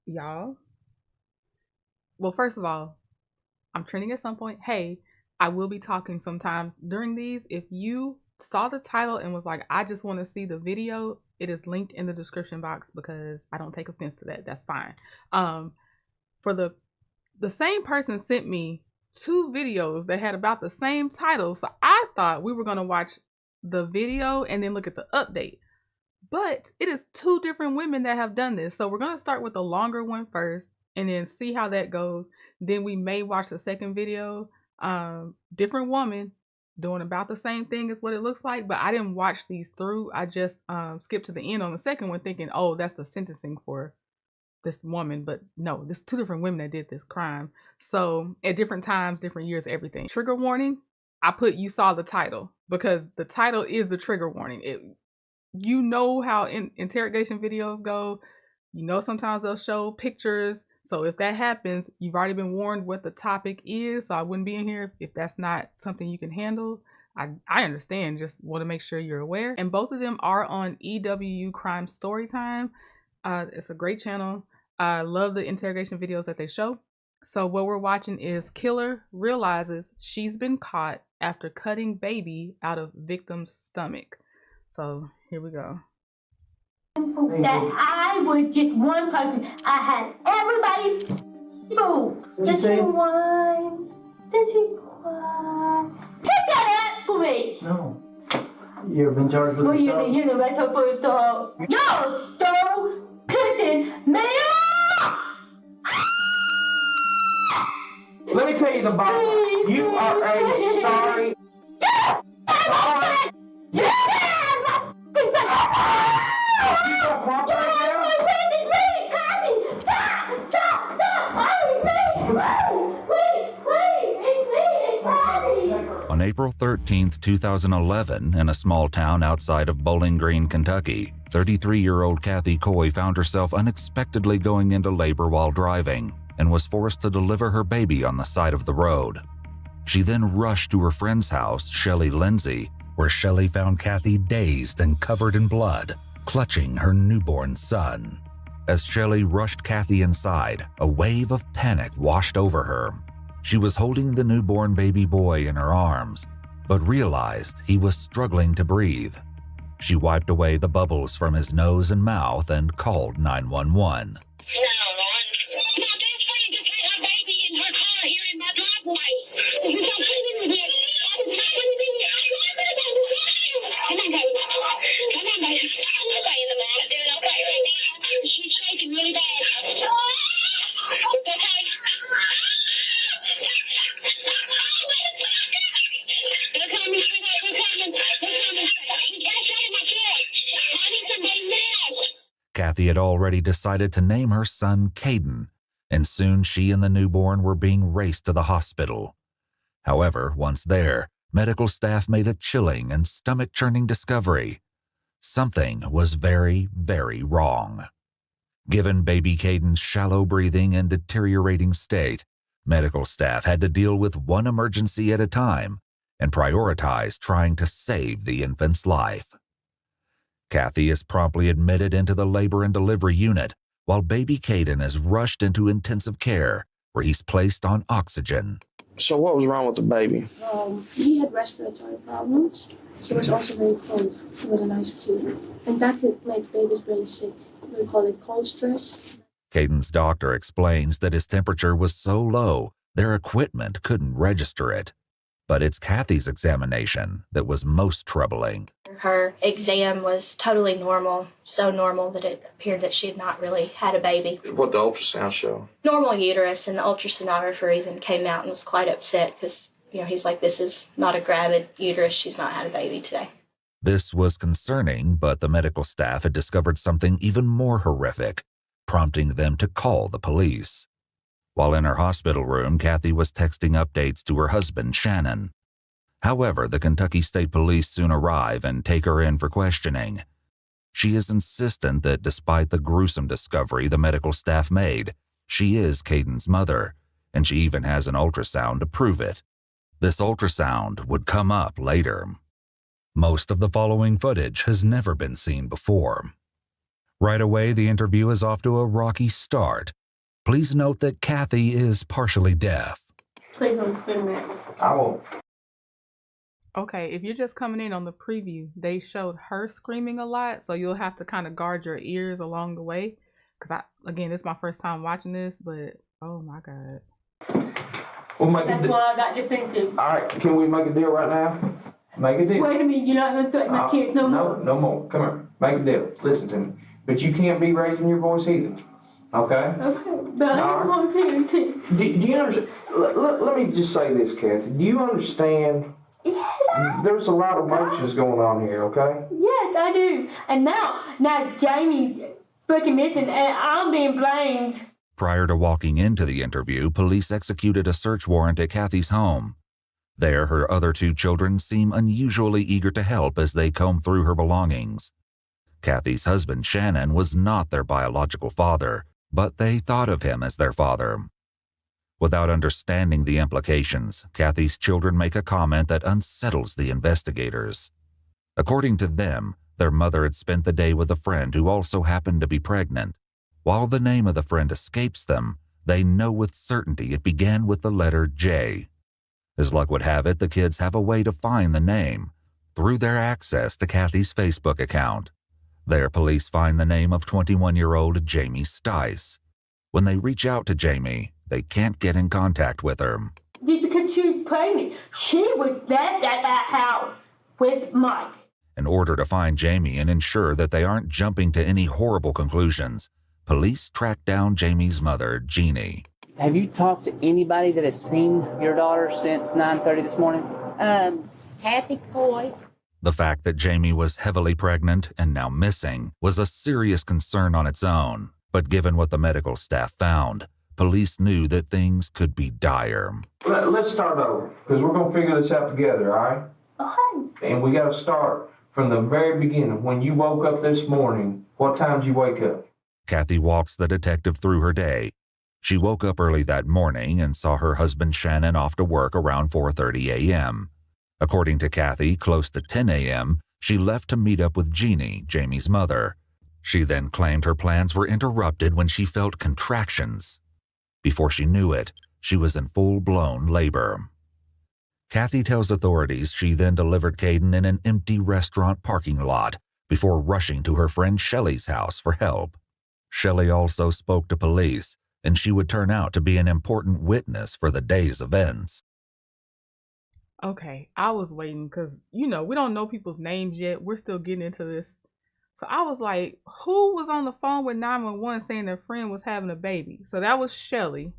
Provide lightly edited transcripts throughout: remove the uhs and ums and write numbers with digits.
Y'all, well, first of all, I'm trending at some point. Hey, I will be talking sometimes during these. If you saw the title and was like, I just want to see the video, it is linked in the description box because I don't take offense to that. That's fine. For the same person sent me two videos that had about the same title. So I thought we were gonna watch the video and then look at the update. But it is two different women that have done this. So we're going to start with the longer one first and then see how that goes. Then we may watch the second video. Different woman doing about the same thing as what it looks like. But I didn't watch these through. I just skipped to the end on the second one thinking, oh, that's the sentencing for this woman. But no, there's two different women that did this crime. So at different times, different years, everything. Trigger warning. I put you saw the title because the title is the trigger warning. You know how interrogation videos go. You know sometimes they'll show pictures. So if that happens, you've already been warned what the topic is. So I wouldn't be in here if that's not something you can handle. I understand. Just want to make sure you're aware. And both of them are on EWU Crime Storytime. It's a great channel. I love the interrogation videos that they show. So what we're watching is killer realizes she's been caught after cutting baby out of victim's stomach. So here we go. That I was just one person. I had everybody's food. Does she whine? Does she cry? Take that up for me. No. You've been charged with Well, the you stuff? the right first off. Y'all so pissing me off. Let me tell you the bottom line. You are a sorry. On April 13, 2011, in a small town outside of Bowling Green, Kentucky, 33-year-old Kathy Coy found herself unexpectedly going into labor while driving and was forced to deliver her baby on the side of the road. She then rushed to her friend's house, Shelley Lindsay, where Shelley found Kathy dazed and covered in blood, clutching her newborn son. As Shelley rushed Kathy inside, a wave of panic washed over her. She was holding the newborn baby boy in her arms, but realized he was struggling to breathe. She wiped away the bubbles from his nose and mouth and called 911. Kathy had already decided to name her son Caden, and soon she and the newborn were being raced to the hospital. However, once there, medical staff made a chilling and stomach-churning discovery. Something was very, very wrong. Given baby Caden's shallow breathing and deteriorating state, medical staff had to deal with one emergency at a time and prioritize trying to save the infant's life. Kathy is promptly admitted into the labor and delivery unit, while baby Caden is rushed into intensive care, where he's placed on oxygen. So what was wrong with the baby? He had respiratory problems. He was also very cold. He was an ice cube. And that could make babies very sick. We call it cold stress. Caden's doctor explains that his temperature was so low, their equipment couldn't register it. But it's Kathy's examination that was most troubling. Her exam was totally normal, so normal that it appeared that she had not really had a baby. What did the ultrasound show? Normal uterus, and the ultrasonographer even came out and was quite upset because, he's like, this is not a gravid uterus. She's not had a baby today. This was concerning, but the medical staff had discovered something even more horrific, prompting them to call the police. While in her hospital room, Kathy was texting updates to her husband, Shannon. However, the Kentucky State Police soon arrive and take her in for questioning. She is insistent that despite the gruesome discovery the medical staff made, she is Caden's mother, and she even has an ultrasound to prove it. This ultrasound would come up later. Most of the following footage has never been seen before. Right away, the interview is off to a rocky start. Please note that Kathy is partially deaf. Please don't scream at me. I won't. Okay, if you're just coming in on the preview, they showed her screaming a lot, so you'll have to kind of guard your ears along the way. Because again, this is my first time watching this, but oh my God. We'll make That's why I got defensive. All right, can we make a deal right now? Make a deal. Wait a minute, you're not going to threaten my kids no more. No more. Come here. Make a deal. Listen to me. But you can't be raising your voice either. Okay? Okay, but I don't want to hear it. Do you understand? Let me just say this, Kathy. Do you understand? There's a lot of emotions going on here, okay? Yes, I do. And now Jamie's fucking missing, and I'm being blamed. Prior to walking into the interview, police executed a search warrant at Kathy's home. There, her other two children seem unusually eager to help as they comb through her belongings. Kathy's husband, Shannon, was not their biological father, but they thought of him as their father. Without understanding the implications, Kathy's children make a comment that unsettles the investigators. According to them, their mother had spent the day with a friend who also happened to be pregnant. While the name of the friend escapes them, they know with certainty it began with the letter J. As luck would have it, the kids have a way to find the name through their access to Kathy's Facebook account. There, police find the name of 21-year-old Jamie Stice. When they reach out to Jamie, they can't get in contact with her. Just because she was pregnant, she was left at that house with Mike. In order to find Jamie and ensure that they aren't jumping to any horrible conclusions, police track down Jamie's mother, Jeannie. Have you talked to anybody that has seen your daughter since 9:30 this morning? Kathy Coy. The fact that Jamie was heavily pregnant and now missing was a serious concern on its own, but given what the medical staff found, police knew that things could be dire. Let's start over, because we're going to figure this out together, all right? Okay. And we got to start from the very beginning. When you woke up this morning, what time did you wake up? Kathy walks the detective through her day. She woke up early that morning and saw her husband Shannon off to work around 4:30 a.m. According to Kathy, close to 10 a.m., she left to meet up with Jeannie, Jamie's mother. She then claimed her plans were interrupted when she felt contractions. Before she knew it, she was in full-blown labor. Kathy tells authorities she then delivered Caden in an empty restaurant parking lot before rushing to her friend Shelley's house for help. Shelley also spoke to police, and she would turn out to be an important witness for the day's events. Okay, I was waiting because, we don't know people's names yet. We're still getting into this. So I was like, who was on the phone with 911 saying their friend was having a baby? So that was Shelley.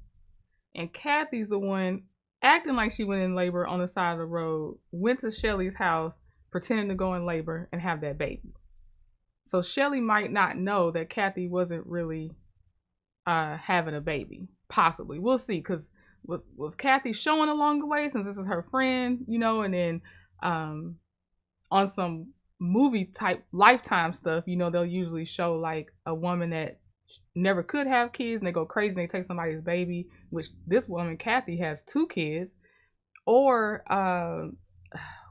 And Kathy's the one acting like she went in labor on the side of the road, went to Shelley's house, pretending to go in labor and have that baby. So Shelley might not know that Kathy wasn't really having a baby. Possibly. We'll see, because was Kathy showing along the way, since this is her friend, and then on some movie type Lifetime stuff, they'll usually show like a woman that never could have kids and they go crazy and they take somebody's baby, which this woman, Kathy, has 2 kids. Or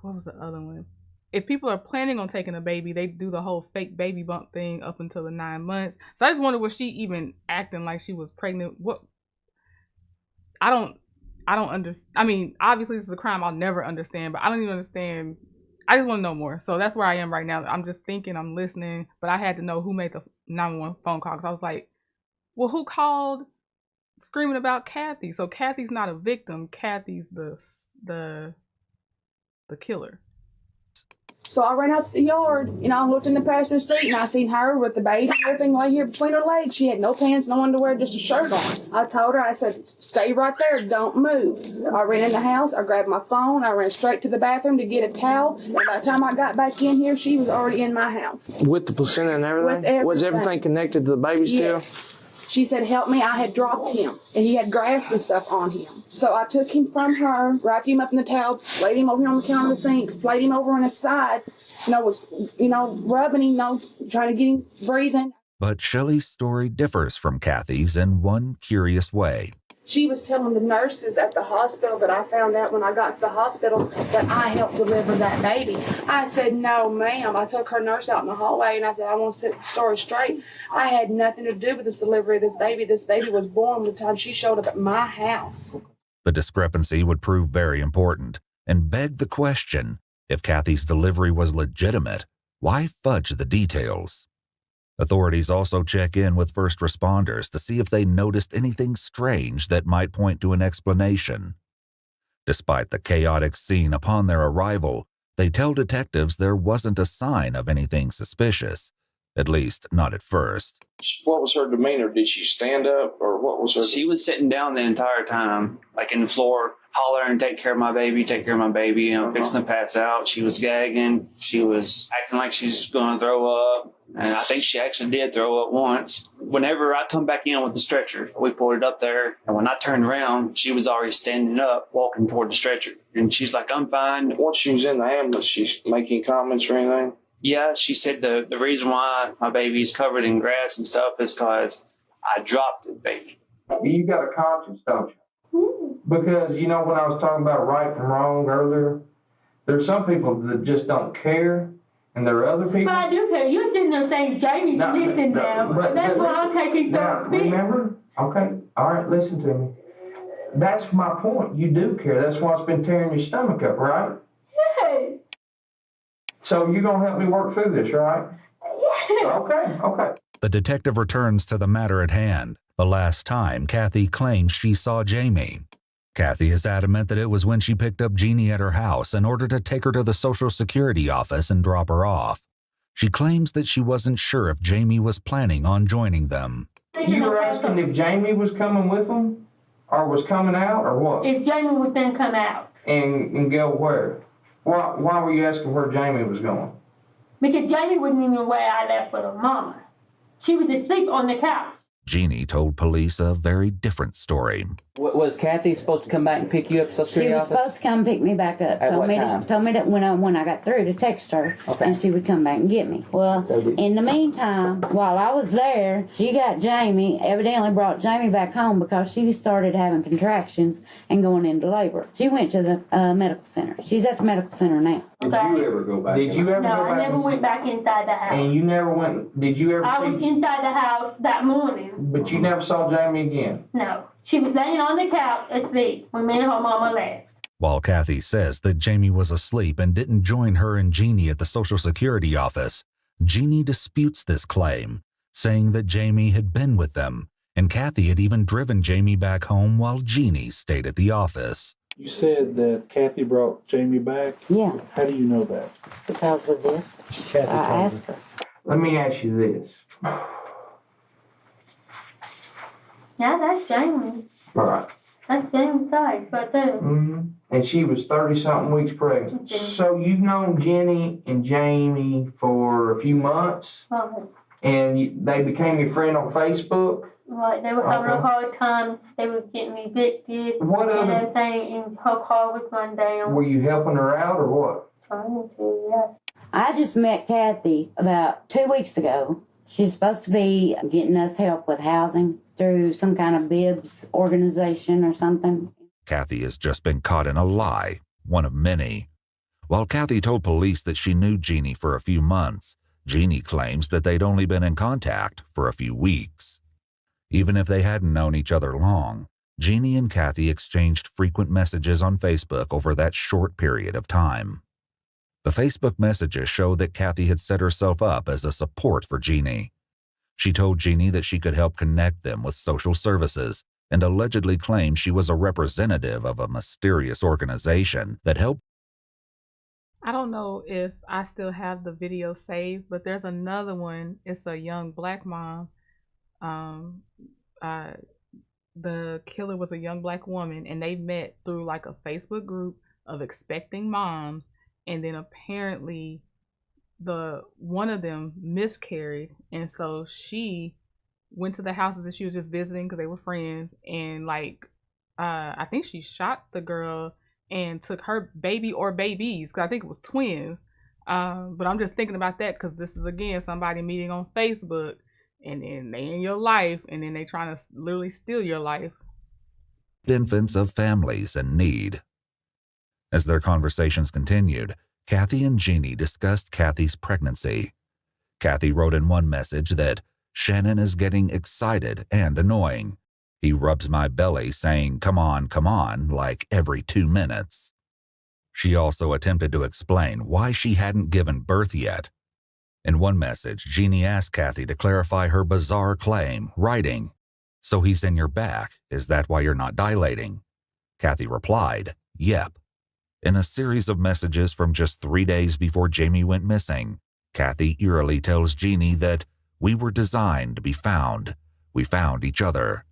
what was the other one? If people are planning on taking a baby, they do the whole fake baby bump thing up until the 9 months. So I just wonder, was she even acting like she was pregnant? What? I don't understand. I mean, obviously this is a crime I'll never understand, but I don't even understand. I just want to know more. So that's where I am right now. I'm just thinking, I'm listening, but I had to know who made the 911 phone call, because I was like, well, who called screaming about Kathy? So Kathy's not a victim. Kathy's the killer. So I ran out to the yard, and I looked in the passenger seat, and I seen her with the baby and everything lay here between her legs. She had no pants, no underwear, just a shirt on. I told her, I said, stay right there, don't move. I ran in the house, I grabbed my phone, I ran straight to the bathroom to get a towel, and by the time I got back in here, she was already in my house. With the placenta and everything? With everything. Was everything connected to the baby still? Yes. She said, help me, I had dropped him, and he had grass and stuff on him. So I took him from her, wrapped him up in the towel, laid him over here on the counter of the sink, laid him over on his side, was, rubbing him, trying to get him breathing. But Shelley's story differs from Kathy's in one curious way. She was telling the nurses at the hospital that I found out when I got to the hospital that I helped deliver that baby. I said, no, ma'am. I took her nurse out in the hallway and I said, I want to set the story straight. I had nothing to do with this delivery of this baby. This baby was born the time she showed up at my house. The discrepancy would prove very important and beg the question, if Kathy's delivery was legitimate, why fudge the details? Authorities also check in with first responders to see if they noticed anything strange that might point to an explanation. Despite the chaotic scene upon their arrival, they tell detectives there wasn't a sign of anything suspicious, at least not at first. What was her demeanor? Did she stand up, or what was her? She was sitting down the entire time, like in the floor, hollering, take care of my baby, take care of my baby, fixing to pass out. She was gagging. She was acting like she's going to throw up. And I think she actually did throw up once. Whenever I come back in with the stretcher, we pulled it up there. And when I turned around, she was already standing up, walking toward the stretcher. And she's like, I'm fine. Once she was in the ambulance, she's making comments or anything? Yeah, she said the reason why my baby's covered in grass and stuff is because I dropped the baby. You got a conscience, don't you? Because, you know, when I was talking about right from wrong earlier, there's some people that just don't care, and there are other people. But I do care. You're sitting there saying Jamie's missing now. That's why I'm taking now, remember? Okay, all right, listen to me. That's my point. You do care. That's why it's been tearing your stomach up, right? Yes. So you're going to help me work through this, right? Yes. Okay. The detective returns to the matter at hand, the last time Kathy claims she saw Jamie. Kathy is adamant that it was when she picked up Jeannie at her house in order to take her to the Social Security office and drop her off. She claims that she wasn't sure if Jamie was planning on joining them. You were asking if Jamie was coming with them? Or was coming out, or what? If Jamie was then come out. And go where? Why were you asking where Jamie was going? Because Jamie wasn't even where I left with her mama. She was asleep on the couch. Jeannie told police a very different story. Was Kathy supposed to come back and pick you up at the Social She Security was office? supposed to come pick me back up. At Told what me time? told me that when I got through to text her, Okay. and she would come back and get me. Well, in the meantime, while I was there, she got Jamie, evidently brought Jamie back home because she started having contractions and going into labor. She went to the medical center. She's at the medical center now. Did you ever go back? Did you ever No, go back? I never went back inside the house. And you never went, did you ever I was see? inside the house that morning. But you never saw Jamie again? No. She was laying on the couch asleep when me and her mama left. While Kathy says that Jamie was asleep and didn't join her and Jeannie at the Social Security office, Jeannie disputes this claim, saying that Jamie had been with them, and Kathy had even driven Jamie back home while Jeannie stayed at the office. You said that Kathy brought Jamie back? Yeah, How do you know that? because of this. Kathy I told asked her. Let me ask you this. Yeah, that's Jamie. All right. That's Jamie's size right there. Mm-hmm. And she was 30-something weeks pregnant. Okay. So you've known Jenny and Jamie for a few months, Oh, and they became your friend on Facebook? right. They were having a Okay. hard time. They were getting evicted What and other, everything, and her car was run down. were you helping her out or what? Trying to, yeah. I just met Kathy about 2 weeks ago. She's supposed to be getting us help with housing through some kind of BIBS organization or something. Kathy has just been caught in a lie, one of many. While Kathy told police that she knew Jeannie for a few months, Jeannie claims that they'd only been in contact for a few weeks. Even if they hadn't known each other long, Jeannie and Kathy exchanged frequent messages on Facebook over that short period of time. The Facebook messages show that Kathy had set herself up as a support for Jeannie. She told Jeannie that she could help connect them with social services and allegedly claimed she was a representative of a mysterious organization that helped. I don't know if I still have the video saved, but there's another one. It's a young black mom. The killer was a young black woman, and they met through like a Facebook group of expecting moms, and then apparently one of them miscarried, and so she went to the houses that she was just visiting because they were friends, and like I think she shot the girl and took her baby or babies, because I think it was twins. But I'm just thinking about that because this is again somebody meeting on Facebook, and then they in your life, and then they trying to literally steal your life. infants of families in need. As their conversations continued, Kathy and Jeannie discussed Kathy's pregnancy. Kathy wrote in one message that Shannon is getting excited and annoying. He rubs my belly saying, come on, like every 2 minutes. She also attempted to explain why she hadn't given birth yet. In one message, Jeannie asked Kathy to clarify her bizarre claim, writing, "So he's in your back, is that why you're not dilating?" Kathy replied, "Yep." In a series of messages from just 3 days before Jamie went missing, Kathy eerily tells Jeannie that we were designed to be found. We found each other.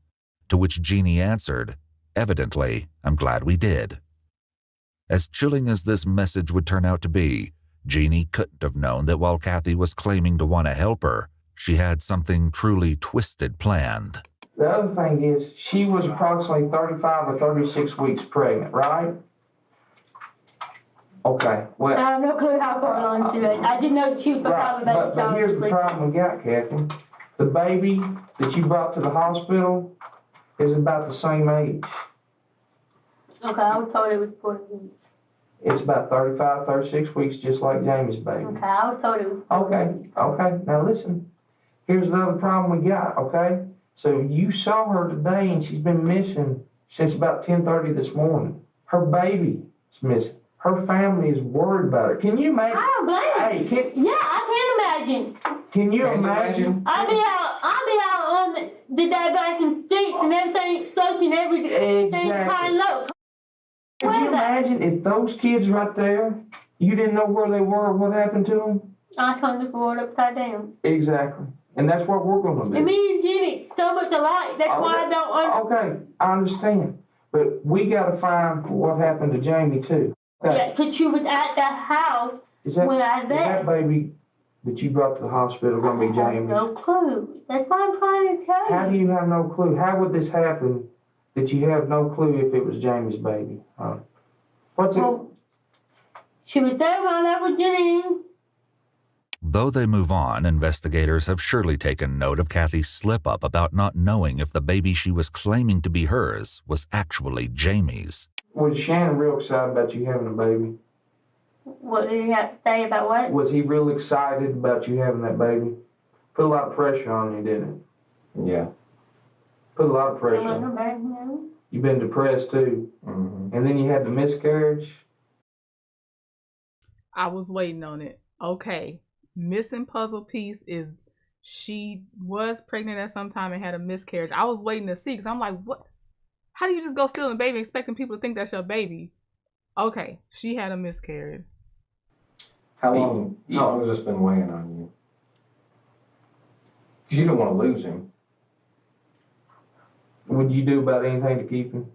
To which Jeannie answered, "Evidently, I'm glad we did." As chilling as this message would turn out to be, Jeannie couldn't have known that while Kathy was claiming to want to help her, she had something truly twisted planned. The other thing is, she was approximately 35 or 36 weeks pregnant, right? Okay, well... I have no clue how far along she was. I didn't know she was Right, but here's the problem we got, Kathy. The baby that you brought to the hospital is about the same age. Okay, I was told it was 40 weeks. It's about 35, 36 weeks, just like Jamie's baby. Okay, I was told it was 40 weeks. Okay, now listen. Here's the other problem we got, okay? So you saw her today and she's been missing since about 10:30 this morning. Her baby is missing. Her family is worried about her. Can you imagine? I don't blame Hey, yeah, I can imagine. can you imagine? I'll be out on the diversion streets and everything, searching everything high and low. Could you imagine if those kids right there, you didn't know where they were or what happened to them? I turned this world upside down. Exactly. And that's what we're going to do. And me and Jenny, so much alike. That's why I don't understand. Okay, I understand. But we got to find what happened to Jamie, too. Okay. Yeah, because she was at the house when I was there. Is that baby that you brought to the hospital going to be Jamie's? No clue. That's what I'm trying to tell you. How do you have no clue? How would this happen that you have no clue if it was Jamie's baby? She was there when I was Jenny. Though they move on, investigators have surely taken note of Kathy's slip-up about not knowing if the baby she was claiming to be hers was actually Jamie's. Was Shannon real excited about you having a baby? What did he have to say about what? Was he real excited about you having that baby? Put a lot of pressure on you, didn't it? Yeah. Put a lot of pressure on you. You've been depressed too. Mm-hmm. And then you had the miscarriage. I was waiting on it. Okay. Missing puzzle piece is she was pregnant at some time and had a miscarriage. I was waiting to see because I'm like, what? How do you just go stealing a baby expecting people to think that's your baby? Okay, she had a miscarriage. How long has this been weighing on you? You don't want to lose him. Would you do about anything to keep him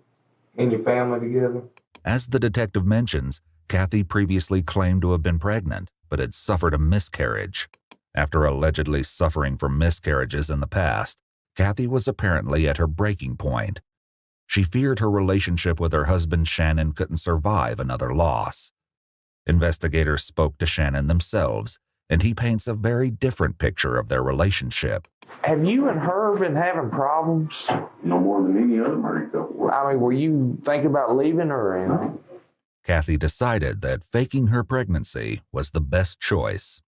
and your family together? As the detective mentions, Kathy previously claimed to have been pregnant, but had suffered a miscarriage. After allegedly suffering from miscarriages in the past, Kathy was apparently at her breaking point. She feared her relationship with her husband Shannon couldn't survive another loss. Investigators spoke to Shannon themselves, and he paints a very different picture of their relationship. Have you and her been having problems? No more than any other married couple. I mean, were you thinking about leaving her or anything? Kathy decided that faking her pregnancy was the best choice.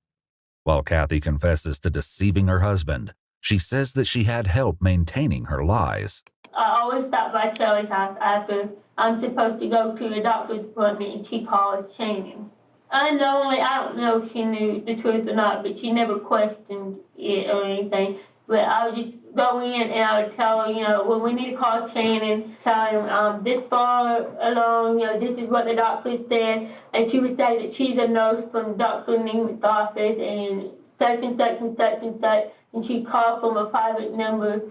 While Kathy confesses to deceiving her husband, she says that she had help maintaining her lies. I always stop by Shelley's house after I'm supposed to go to a doctor's appointment and she calls Shannon. I don't know if she knew the truth or not, but she never questioned it or anything. But I would just go in and I would tell her, well, we need to call Shannon, tell him this far along, this is what the doctor said. And she would say that she's a nurse from Dr. Neiman's office and such and such and such and such. And she'd call from a private number.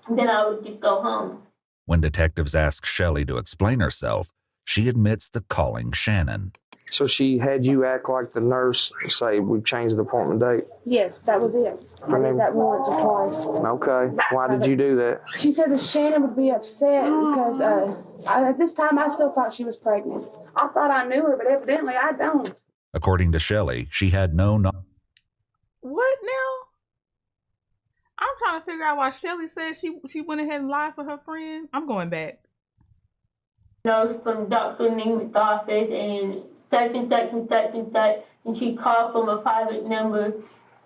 And then I would just go home. When detectives ask Shelley to explain herself, she admits to calling Shannon. So she had you act like the nurse and say, we've changed the appointment date? Yes, that was it. I did that once or twice. Okay. Why did you do that? She said that Shannon would be upset because at this time I still thought she was pregnant. I thought I knew her, but evidently I don't. According to Shelley, she had no What now? I'm trying to figure out why Shelley said she went ahead and lied for her friend. I'm going back. Nurse from Dr. Neiman's office and such and such and such and such, and she called from a private number,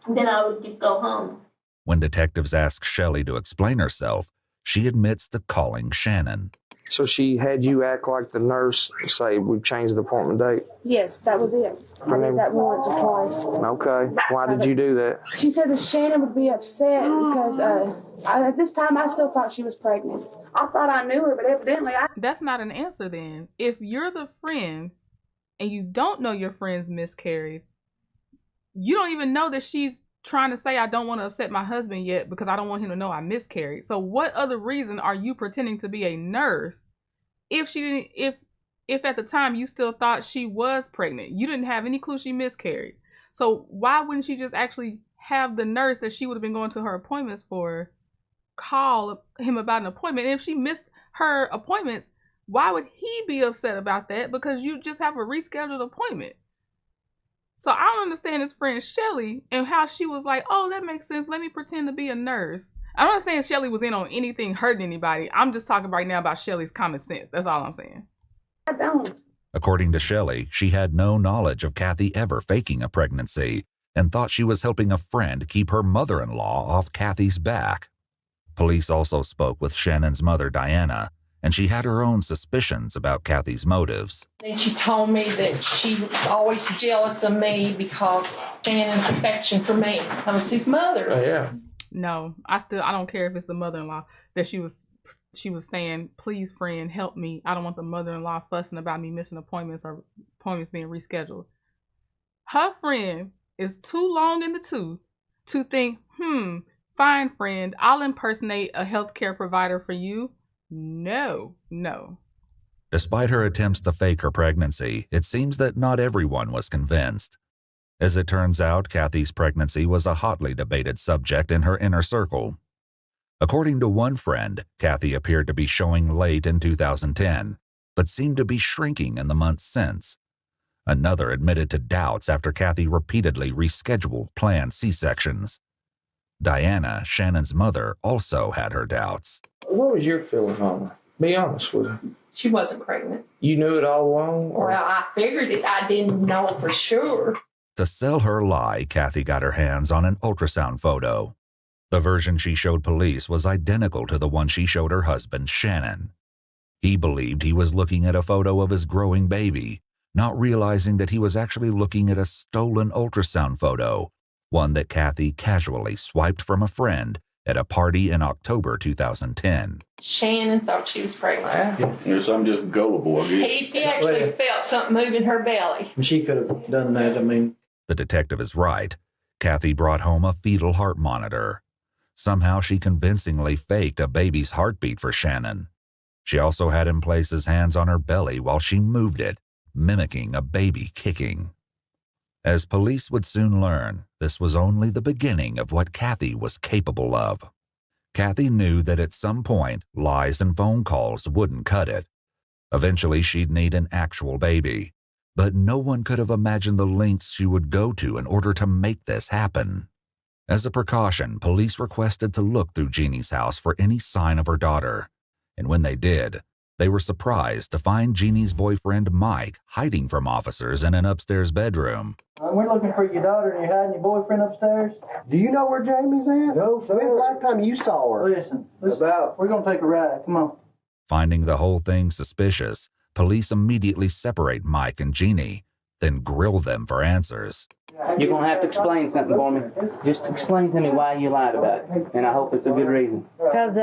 then I would just go home. When detectives ask Shelley to explain herself, she admits to calling Shannon. So she had you act like the nurse, say, we've changed the appointment date? Yes, that was it. I did that once or twice. Okay. Why did you do that? She said that Shannon would be upset because at this time I still thought she was pregnant. I thought I knew her, but evidently I... That's not an answer then. If you're the friend and you don't know your friend's miscarried, you don't even know that she's trying to say, I don't want to upset my husband yet because I don't want him to know I miscarried. So what other reason are you pretending to be a nurse if she didn't, if at the time you still thought she was pregnant? You didn't have any clue she miscarried. So why wouldn't she just actually have the nurse that she would have been going to her appointments for call him about an appointment? And if she missed her appointments, why would he be upset about that? Because you just have a rescheduled appointment. So I don't understand his friend Shelley and how she was like, oh, that makes sense. Let me pretend to be a nurse. I'm not saying Shelley was in on anything hurting anybody. I'm just talking right now about Shelley's common sense. That's all I'm saying. I don't. According to Shelley, she had no knowledge of Kathy ever faking a pregnancy and thought she was helping a friend keep her mother-in-law off Kathy's back. Police also spoke with Shannon's mother, Diana, and she had her own suspicions about Kathy's motives. And she told me that she was always jealous of me because Shannon's affection for me. I was his mother. Oh, yeah. No, I don't care if it's the mother-in-law that she was saying, please friend, help me. I don't want the mother-in-law fussing about me missing appointments or appointments being rescheduled. Her friend is too long in the tooth to think, fine friend, I'll impersonate a healthcare provider for you. No. Despite her attempts to fake her pregnancy, it seems that not everyone was convinced. As it turns out, Kathy's pregnancy was a hotly debated subject in her inner circle. According to one friend, Kathy appeared to be showing late in 2010, but seemed to be shrinking in the months since. Another admitted to doubts after Kathy repeatedly rescheduled planned C-sections. Diana, Shannon's mother, also had her doubts. What was your feeling on her? Be honest with her. She wasn't pregnant. You knew it all along? Or? Well, I figured it. I didn't know for sure. To sell her lie, Kathy got her hands on an ultrasound photo. The version she showed police was identical to the one she showed her husband, Shannon. He believed he was looking at a photo of his growing baby, not realizing that he was actually looking at a stolen ultrasound photo, one that Kathy casually swiped from a friend at a party in October 2010. Shannon thought she was pregnant. Yes, I'm just gullible, I guess. He actually felt something move in her belly. She could have done that, The detective is right. Kathy brought home a fetal heart monitor. Somehow she convincingly faked a baby's heartbeat for Shannon. She also had him place his hands on her belly while she moved it, mimicking a baby kicking. As police would soon learn, this was only the beginning of what Kathy was capable of. Kathy knew that at some point, lies and phone calls wouldn't cut it. Eventually, she'd need an actual baby. But no one could have imagined the lengths she would go to in order to make this happen. As a precaution, police requested to look through Jeannie's house for any sign of her daughter. And when they did, they were surprised to find Jeannie's boyfriend Mike hiding from officers in an upstairs bedroom. We're looking for your daughter and you're hiding your boyfriend upstairs. Do you know where Jamie's at? No, sir. When's the last time you saw her? Listen, we're going to take a ride. Come on. Finding the whole thing suspicious, police immediately separate Mike and Jeannie, then grill them for answers. You're going to have to explain something for me. Just explain to me why you lied about it, and I hope it's a good reason. Because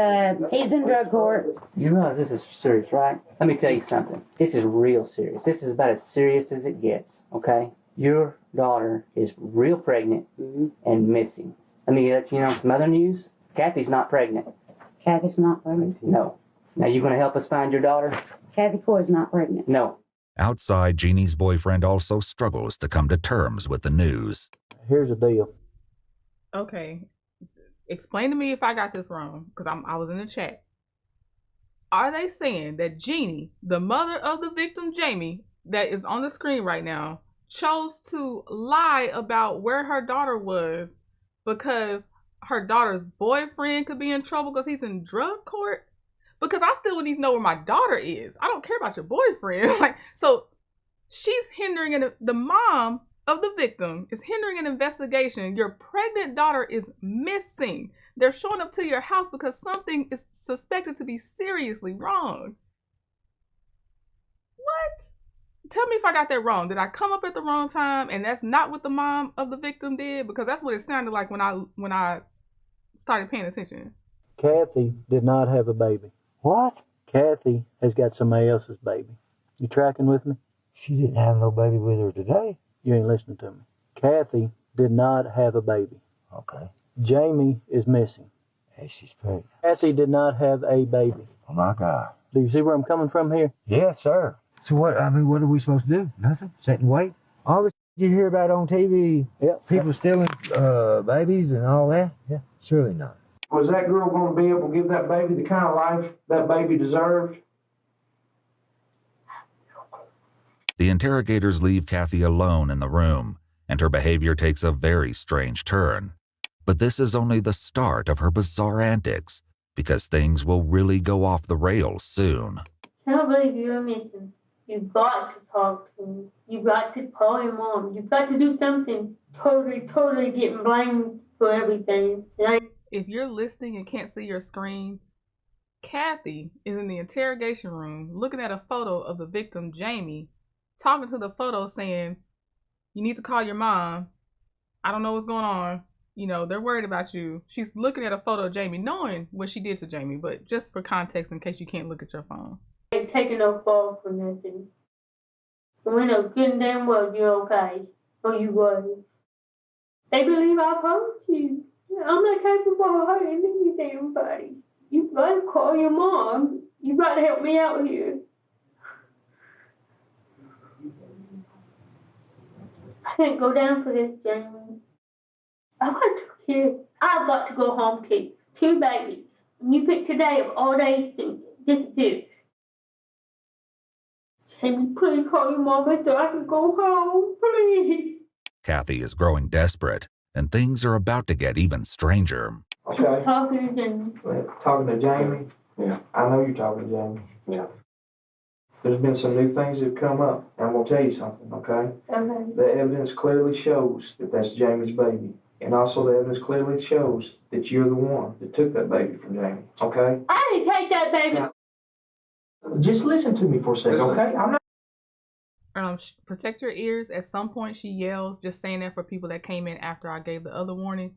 he's in drug court. You realize this is serious, right? Let me tell you something. This is real serious. This is about as serious as it gets, okay? Your daughter is real pregnant and missing. Let me let you know some other news. Kathy's not pregnant. Kathy's not pregnant? No. Now, you going to help us find your daughter? Kathy Coy's not pregnant. No. Outside, Jeannie's boyfriend also struggles to come to terms with the news. Here's the deal. Okay. Explain to me if I got this wrong, because I was in the chat. Are they saying that Jeannie, the mother of the victim Jamie, that is on the screen right now, chose to lie about where her daughter was because her daughter's boyfriend could be in trouble because he's in drug court? because I still would need to know where my daughter is. I don't care about your boyfriend. Like, so she's hindering the mom of the victim is hindering an investigation. Your pregnant daughter is missing. They're showing up to your house because something is suspected to be seriously wrong. What? Tell me if I got that wrong. Did I come up at the wrong time and that's not what the mom of the victim did? Because that's what it sounded like when I started paying attention. Kathy did not have a baby. What? Kathy has got somebody else's baby. You tracking with me? She didn't have no baby with her today. You ain't listening to me. Kathy did not have a baby. Okay. Jamie is missing. Hey, she's pregnant. Kathy did not have a baby. Oh my God. Do you see where I'm coming from here? Yes, sir. So what are we supposed to do? Nothing? Sit and wait? All the you hear about on TV, people stealing babies and all that? Yeah, surely not. Was that girl going to be able to give that baby the kind of life that baby deserved? The interrogators leave Kathy alone in the room, and her behavior takes a very strange turn. But this is only the start of her bizarre antics, because things will really go off the rails soon. I can't believe you're missing. You've got to talk to him. You've got to call your mom. You've got to do something. Totally getting blamed for everything. If you're listening and can't see your screen, Kathy is in the interrogation room looking at a photo of the victim, Jamie, talking to the photo saying, you need to call your mom. I don't know what's going on. You know, they're worried about you. She's looking at a photo of Jamie, knowing what she did to Jamie, but just for context in case you can't look at your phone. Ain't taking no fall for nothing. We know good and damn well you're okay. Or you was. They believe I've hurt you. I'm not capable of hurting any damn body. You gotta call your mom. You gotta help me out here. I can't go down for this, Jamie. I've got 2 kids. I've got to go home to 2 babies. And you pick today of all days to disappear. Jamie, please call your mama so I can go home, please. Kathy is growing desperate, and things are about to get even stranger. Okay. Talking to Jamie. Talking to Jamie? Yeah. I know you're talking to Jamie. Yeah. There's been some new things that have come up, and I'm going to tell you something, okay? Okay. The evidence clearly shows that that's Jamie's baby. And also the evidence clearly shows that you're the one that took that baby from Jamie, okay? I didn't take that baby. Now, just listen to me for a second, okay? I'm not... Protect your ears. At some point she yells, just saying that for people that came in after I gave the other warning.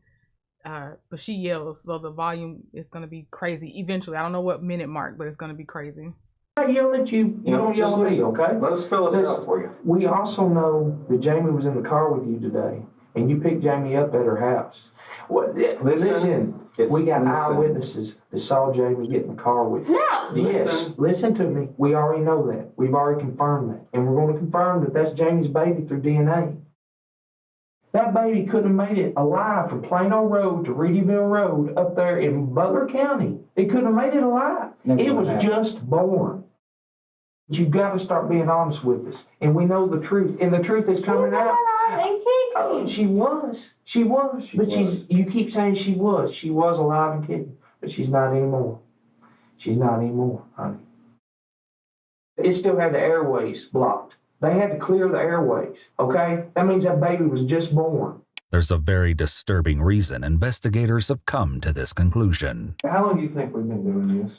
But she yells, so the volume is going to be crazy eventually. I don't know what minute mark, but it's going to be crazy. I'm not yelling at you. You don't yell at me, okay? Let us fill this out for you. We also know that Jamie was in the car with you today, and you picked Jamie up at her house. Listen, we got eyewitnesses that saw Jamie get in the car with you. No. Yes, listen to me. We already know that. We've already confirmed that. And we're going to confirm that that's Jamie's baby through DNA. That baby couldn't have made it alive from Plano Road to Reedyville Road up there in Butler County. It couldn't have made it alive. It was just born. You've got to start being honest with us. And we know the truth. And the truth is coming out. She was. But you keep saying she was. She was alive and kicking. But she's not anymore. She's not anymore, honey. It still had the airways blocked. They had to clear the airways, okay? That means that baby was just born. There's a very disturbing reason investigators have come to this conclusion. How long do you think we've been doing this?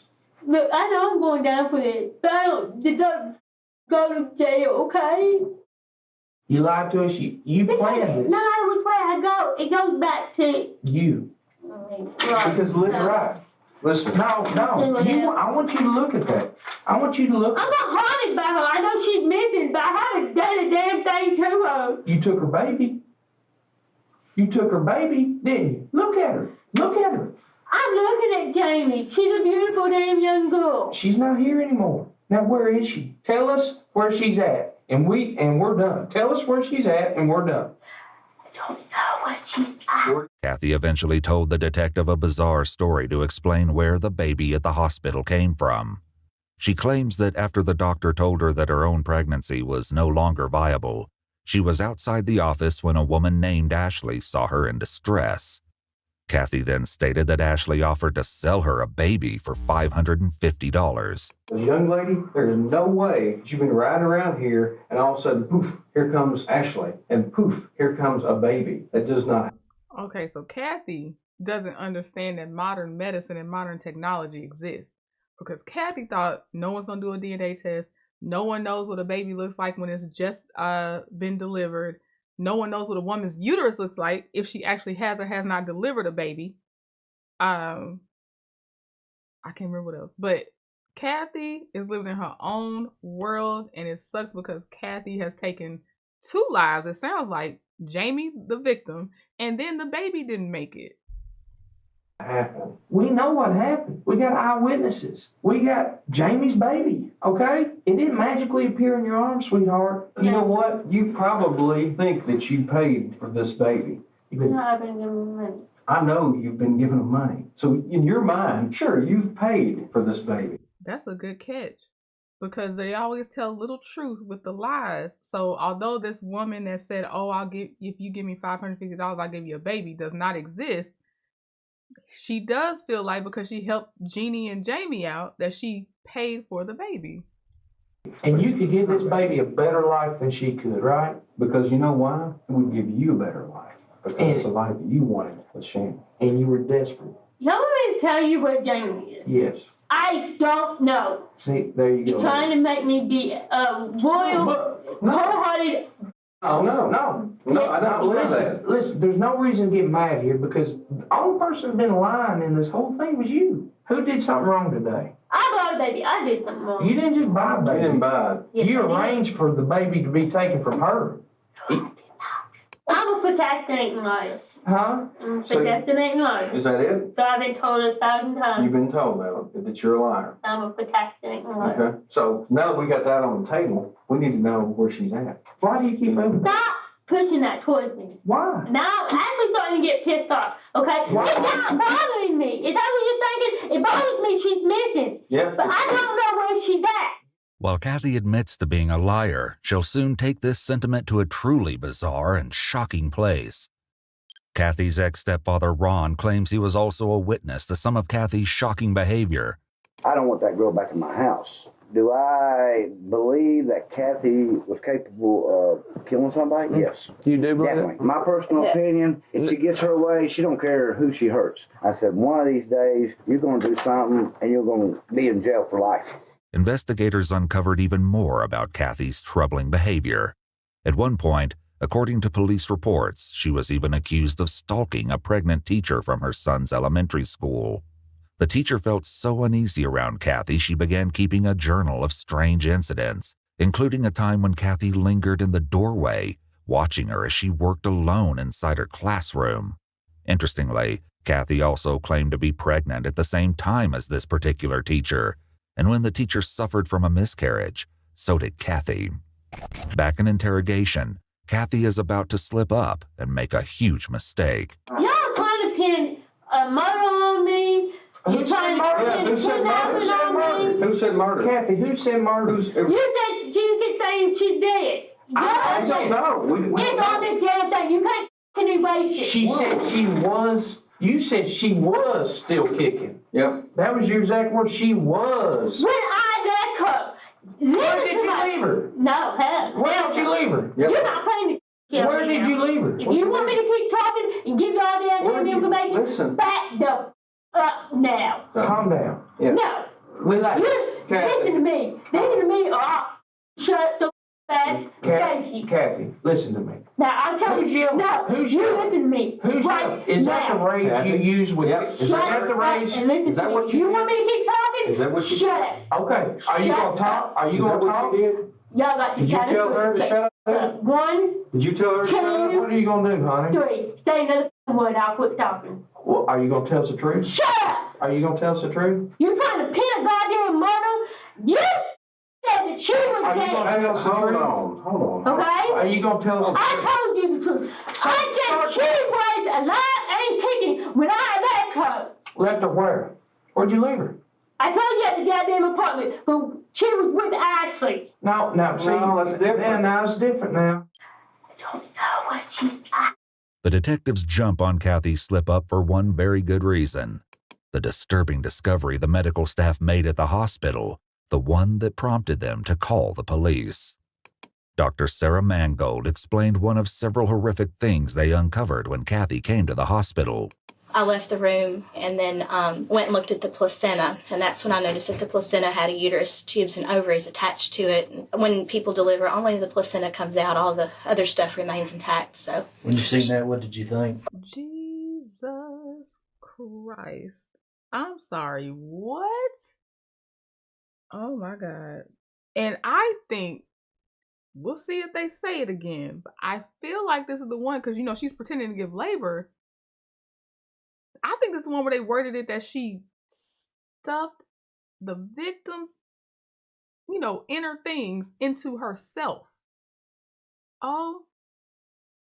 Look, I know I'm going down for this, but I don't go to jail, okay? You lied to us. You planned this. No matter which way I go, it goes back to you. Right. Because right. Listen. No. I want you to look at that. I want you to look. I'm not haunted by her. I know she's missing, but I haven't done a damn thing to her. You took her baby. You took her baby, didn't you? Look at her. Look at her. I'm looking at Jamie. She's a beautiful damn young girl. She's not here anymore. Now where is she? Tell us where she's at. And we're done. Tell us where she's at and we're done. I don't know where she's at. Kathy eventually told the detective a bizarre story to explain where the baby at the hospital came from. She claims that after the doctor told her that her own pregnancy was no longer viable, she was outside the office when a woman named Ashley saw her in distress. Kathy then stated that Ashley offered to sell her a baby for $550. Young lady, there is no way that you've been riding around here and all of a sudden, poof, here comes Ashley, and poof, here comes a baby. That does not. Okay, so Kathy doesn't understand that modern medicine and modern technology exists, because Kathy thought no one's gonna do a DNA test. No one knows what a baby looks like when it's just been delivered. No one knows what a woman's uterus looks like if she actually has or has not delivered a baby. I can't remember what else, but Kathy is living in her own world, and it sucks because Kathy has taken 2 lives. It sounds like Jamie, the victim, and then the baby didn't make it. Happened. We know what happened. We got eyewitnesses. We got Jamie's baby, okay? It didn't magically appear in your arms, sweetheart. You know what? You probably think that you paid for this baby. No, I've been given money. I know you've been giving them money. So in your mind, sure, you've paid for this baby. That's a good catch, because they always tell little truth with the lies. So although this woman that said, "Oh, if you give me $550, I'll give you a baby," does not exist, she does feel like, because she helped Jeannie and Jamie out, that she paid for the baby. And you could give this baby a better life than she could, right? Because you know why? It would give you a better life. Because it's the life that you wanted with Shannon. And you were desperate. Y'all want me to tell you where Jamie is? Yes. I don't know. See, there you go. You're trying to make me be a royal, cold-hearted. Oh, no, I don't believe that. Listen, there's no reason to get mad here, because the only person who's been lying in this whole thing was you. Who did something wrong today? I bought a baby. I did something wrong. You didn't just buy a baby. You didn't buy it. Yes, You I did. arranged for the baby to be taken from her. I'm a procrastinating liar. Huh? I'm a procrastinating liar. Is that it? So I've been told 1,000 times. You've been told that you're a liar. I'm a procrastinating liar. Okay. So now that we got that on the table, we need to know where she's at. Why do you keep moving? Stop pushing that towards me. Why? Now I'm actually starting to get pissed off, okay? Why? It's not bothering me. Is that what you're thinking? It bothers me she's missing. Yeah. But I don't know where she's at. While Kathy admits to being a liar, she'll soon take this sentiment to a truly bizarre and shocking place. Kathy's ex-stepfather Ron claims he was also a witness to some of Kathy's shocking behavior. I don't want that girl back in my house. Do I believe that Kathy was capable of killing somebody? Yes. You do believe Definitely. My personal opinion, if she gets her way, she don't care who she hurts. I said, one of these days, you're going to do something and you're going to be in jail for life. Investigators uncovered even more about Kathy's troubling behavior. At one point, according to police reports, she was even accused of stalking a pregnant teacher from her son's elementary school. The teacher felt so uneasy around Kathy, she began keeping a journal of strange incidents, including a time when Kathy lingered in the doorway, watching her as she worked alone inside her classroom. Interestingly, Kathy also claimed to be pregnant at the same time as this particular teacher, and when the teacher suffered from a miscarriage, so did Kathy. Back in interrogation, Kathy is about to slip up and make a huge mistake. Y'all trying to pin a murder on me. You're trying to pin Who said murder? on me. Who said murder? Kathy, who said murder? You said you keep saying she's dead. I don't know. It's on this damn thing. You can't erase it. She said she was. You said she was still kicking. Yep. That was your exact word. She was. When I left her. Where did you leave her? No, hell. Where did you leave her? You're not playing the game. Where did you leave her? If you want me to keep talking and give you all the damn information, listen. back the up now. Calm down. Yeah. No. Listen. Listen to me. Listen to me or I'll shut the ass. Thank you. Kathy, listen to me. Now I'm telling Who's you. yelling? No. Who's you yelling? listen to me. Who's right yelling? Is that the now. rage Kathy? you use with Yep. Is that the rage? And listen Is that to what me. you You did? want me to keep talking? Is that what you Shut did? up. Okay. Are you Shut gonna talk? Are you Is that gonna what talk? you did? Y'all got to Did you tell her to shut up? 1, Did you tell her to shut up? What are you gonna do, honey? 3. Say another word. I'll quit talking. Well, are you gonna tell us the truth? Shut up. Are you gonna tell us the truth? You're trying to pin a goddamn murder. You said that she was Are you dead. gonna tell us the truth? Hold on. Okay? Are you gonna tell us the truth? I told you the truth. I said she was alive and kicking when I left her. Left her where? Where'd you leave her? I told you at the goddamn apartment, but she was with Ashley. No, see, No, that's different. Yeah, now it's different now. I don't know what she's at. The detectives jump on Kathy's slip-up for one very good reason: the disturbing discovery the medical staff made at the hospital, the one that prompted them to call the police. Dr. Sarah Mangold explained one of several horrific things they uncovered when Kathy came to the hospital. I left the room and then went and looked at the placenta, and that's when I noticed that the placenta had a uterus, tubes, and ovaries attached to it. And when people deliver, only the placenta comes out. All the other stuff remains intact. So when you seen that, what did you think? Jesus Christ. I'm sorry, what? Oh my God. And I think, we'll see if they say it again, but I feel like this is the one, because, you know, she's pretending to give labor. I think this is the one where they worded it that she stuffed the victim's, you know, inner things into herself. Oh,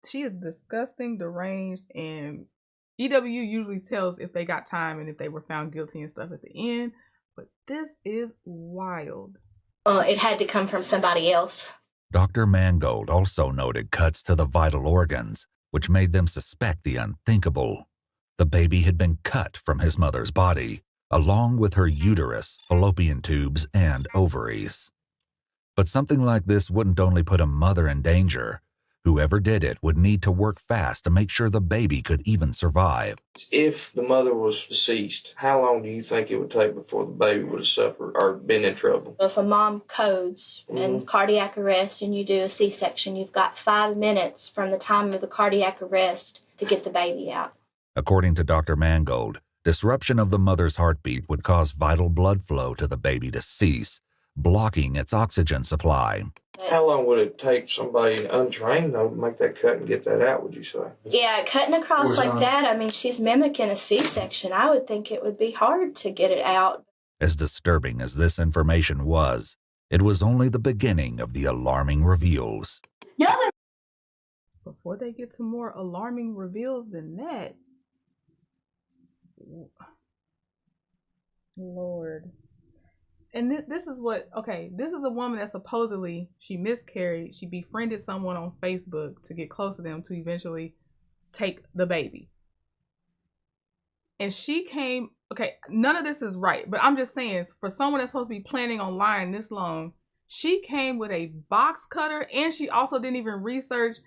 she is disgusting, deranged, and EW usually tells if they got time and if they were found guilty and stuff at the end, but this is wild. It had to come from somebody else. Dr. Mangold also noted cuts to the vital organs, which made them suspect the unthinkable. The baby had been cut from his mother's body, along with her uterus, fallopian tubes, and ovaries. But something like this wouldn't only put a mother in danger. Whoever did it would need to work fast to make sure the baby could even survive. If the mother was deceased, how long do you think it would take before the baby would have suffered or been in trouble? If a mom codes and cardiac arrest and you do a C-section, you've got 5 minutes from the time of the cardiac arrest to get the baby out. According to Dr. Mangold, disruption of the mother's heartbeat would cause vital blood flow to the baby to cease, blocking its oxygen supply. How long would it take somebody untrained, though, to make that cut and get that out, would you say? Yeah, cutting across like that, I mean, she's mimicking a C-section. I would think it would be hard to get it out. As disturbing as this information was, it was only the beginning of the alarming reveals. Before they get to more alarming reveals than that, Lord. And this is what, okay, this is a woman that supposedly she miscarried. She befriended someone on Facebook to get close to them to eventually take the baby. And she came, okay, none of this is right, but I'm just saying, for someone that's supposed to be planning on lying this long, she came with a box cutter, and she also didn't even research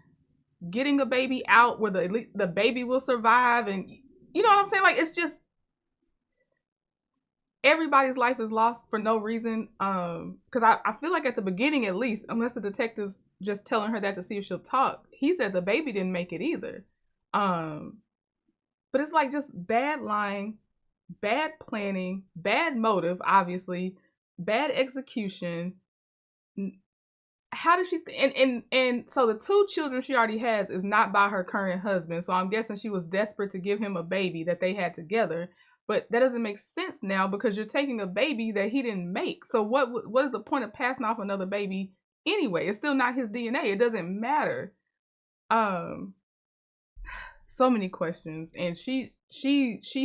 getting a baby out where the baby will survive. And you know what I'm saying? Like, it's just, everybody's life is lost for no reason. Because I feel like at the beginning, at least, unless the detective's just telling her that to see if she'll talk, he said the baby didn't make it either. But it's like just bad lying, bad planning, bad motive, obviously, bad execution. How does she and so the 2 children she already has is not by her current husband. So I'm guessing she was desperate to give him a baby that they had together. But that doesn't make sense now, because you're taking a baby that he didn't make. So what is the point of passing off another baby anyway? It's still not his DNA. It doesn't matter. So many questions, and she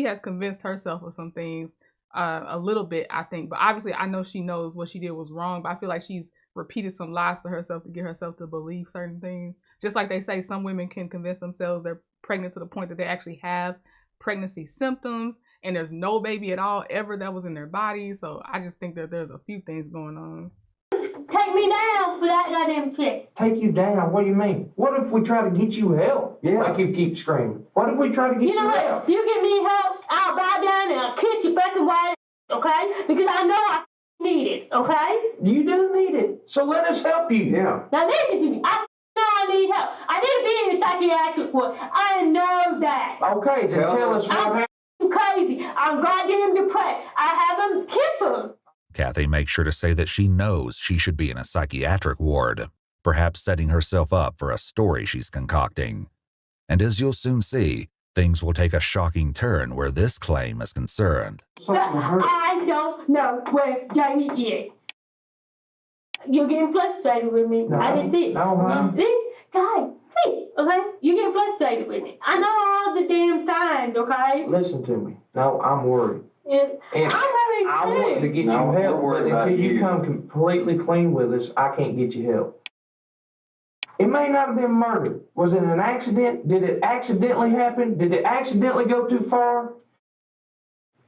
has convinced herself of some things a little bit, I think. But obviously, I know she knows what she did was wrong. But I feel like she's repeated some lies to herself to get herself to believe certain things. Just like they say, some women can convince themselves they're pregnant to the point that they actually have pregnancy symptoms, and there's no baby at all ever that was in their body. So I just think that there's a few things going on. Take me down for that goddamn shit. Take you down? What do you mean? What if we try to get you help? Yeah. Like you keep screaming. What if we try to get you help? You give me help, I'll bow down and I'll kiss your fucking white, okay? Because I know I need it, okay? You do need it. So let us help you. Yeah. Now listen to me. I know I need help. I need to be in a psychiatric ward. I know that. Okay, then tell us what happened. I'm crazy. I'm goddamn depressed. I have a temper. Kathy makes sure to say that she knows she should be in a psychiatric ward, perhaps setting herself up for a story she's concocting. And as you'll soon see, things will take a shocking turn where this claim is concerned. I don't know where Jamie is. You're getting frustrated with me. No, I didn't see it. No. Guys, see, okay? You're getting frustrated with me. I know all the damn signs, okay? Listen to me. No, I'm worried. And I want to get you help, but until you come completely clean with us, I can't get you help. It may not have been murder. Was it an accident? Did it accidentally happen? Did it accidentally go too far?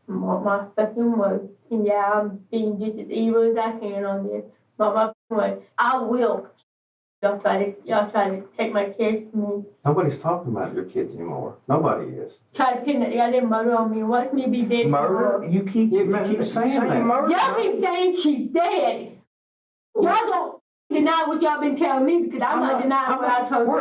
My fucking way. And yeah, I'm being just as evil as I can on this. My way. I will. Y'all try to take my kids from me. Nobody's talking about your kids anymore. Nobody is. Try to pin that goddamn murder on me. Watch me be dead. Murder? You keep saying that. murder. Y'all keep saying she's dead. Y'all don't deny what y'all been telling me because I'm not denying what I told you.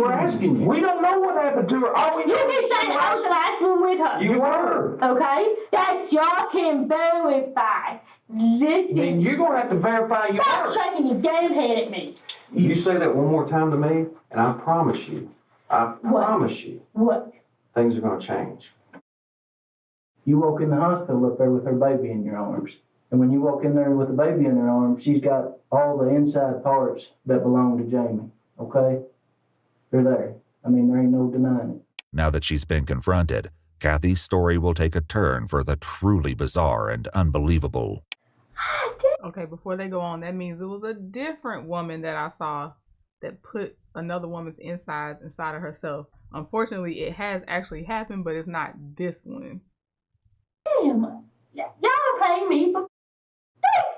We're asking you. We don't know what happened to her. All we You know keep saying I was the last one with her. You were. Okay? That y'all can verify. Listen. Then you're going to have to verify your Stop word. shaking your damn head at me. You say that one more time to me, and I promise you, What? things are going to change. You walk in the hospital up there with her baby in your arms. And when you walk in there with the baby in her arms, she's got all the inside parts that belong to Jamie. Okay? They're there. I mean, there ain't no denying it. Now that she's been confronted, Kathy's story will take a turn for the truly bizarre and unbelievable. Okay, before they go on, that means it was a different woman that I saw that put another woman's insides inside of herself. Unfortunately, it has actually happened, but it's not this one. Damn. Y'all pay me for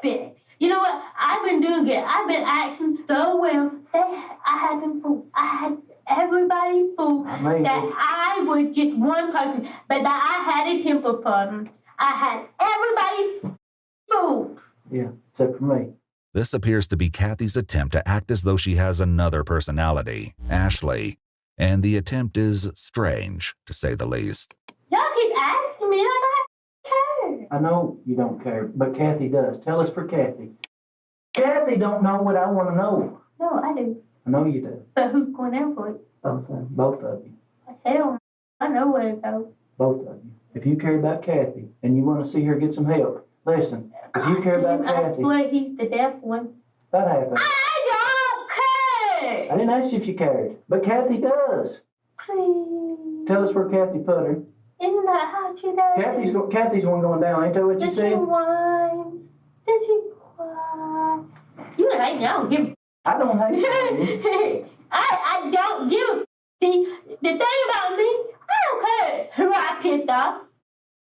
stupid. You know what? I've been doing good. I've been acting so well. I had them fooled. I had everybody fooled that I was just one person, but that I had a temper problem. I had everybody fooled. Yeah, except for me. This appears to be Kathy's attempt to act as though she has another personality, Ashley, and the attempt is strange, to say the least. Y'all keep asking me like I care. I know you don't care, but Kathy does. Tell us for Kathy. Kathy don't know what I want to know. No, I do. I know you do. But who's going there for it? Both of you. Hell, I know where to go. Both of you. If you care about Kathy and you want to see her get some help, listen. If you care about Kathy, I swear he's the deaf one. that happens. I don't care. I didn't ask you if you cared, but Kathy does. Please. Tell us where Kathy put her. Isn't that how she does? Kathy's one going down. Ain't that what you Did she said? whine? Did she cry? You hate me. I don't give. I don't hate you. I don't give. See, the thing about me, I don't care who I pissed off.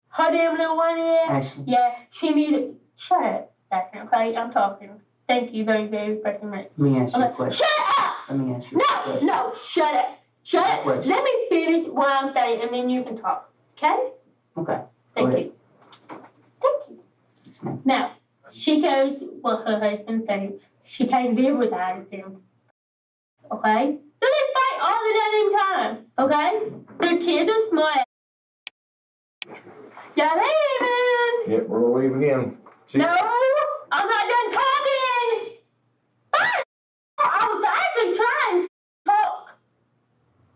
Her damn little one is. Ashley. Yeah, she needed. Shut up. Okay, I'm talking. Thank you very, very, very much. Let me ask you a Okay, question. shut up! Let me ask you a question. No, shut up. Shut up. Question. Let me finish what I'm saying, and then you can talk. Okay? Okay. Thank Go you. Thank you. Now, she goes what her husband says. She can't live without him. Okay? So they fight all the damn time. Okay? Their kids are smart. Y'all leaving? Yep, we're going to leave again. See? No, I'm not done talking. I was actually trying to talk.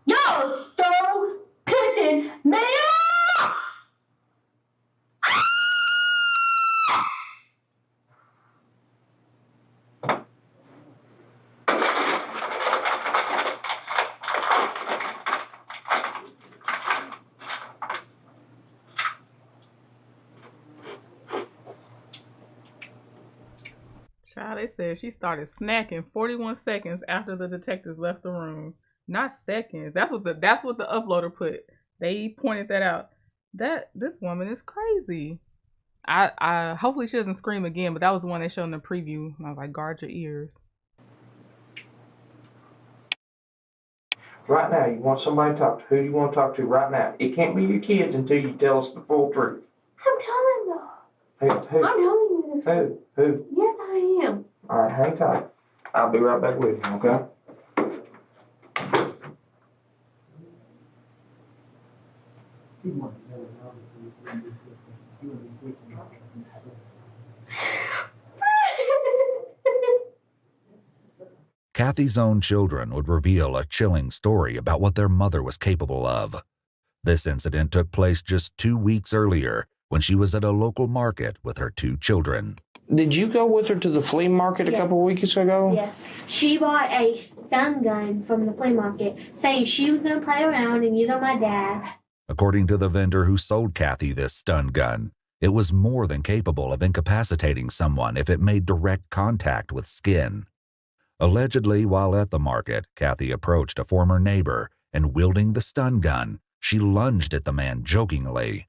Y'all so pissing me off. Child, they said she started snacking 41 seconds after the detectives left the room. Not seconds. That's what the uploader put. They pointed that out. That this woman is crazy. I hopefully she doesn't scream again, but that was the one they showed in the preview. I was like, guard your ears. Right now, you want somebody to talk to. Who do you want to talk to right now? It can't be your kids until you tell us the full truth. I'm telling you. Who? I'm telling you this. Who? Yes, I am. All right, hang tight. I'll be right back with you, okay? Kathy's own children would reveal a chilling story about what their mother was capable of. This incident took place just 2 weeks earlier when she was at a local market with her 2 children. Did you go with her to the flea market a couple weeks ago? Yes. She bought a stun gun from the flea market, saying she was going to play around and use on my dad. According to the vendor who sold Kathy this stun gun, it was more than capable of incapacitating someone if it made direct contact with skin. Allegedly, while at the market, Kathy approached a former neighbor and, wielding the stun gun, she lunged at the man jokingly.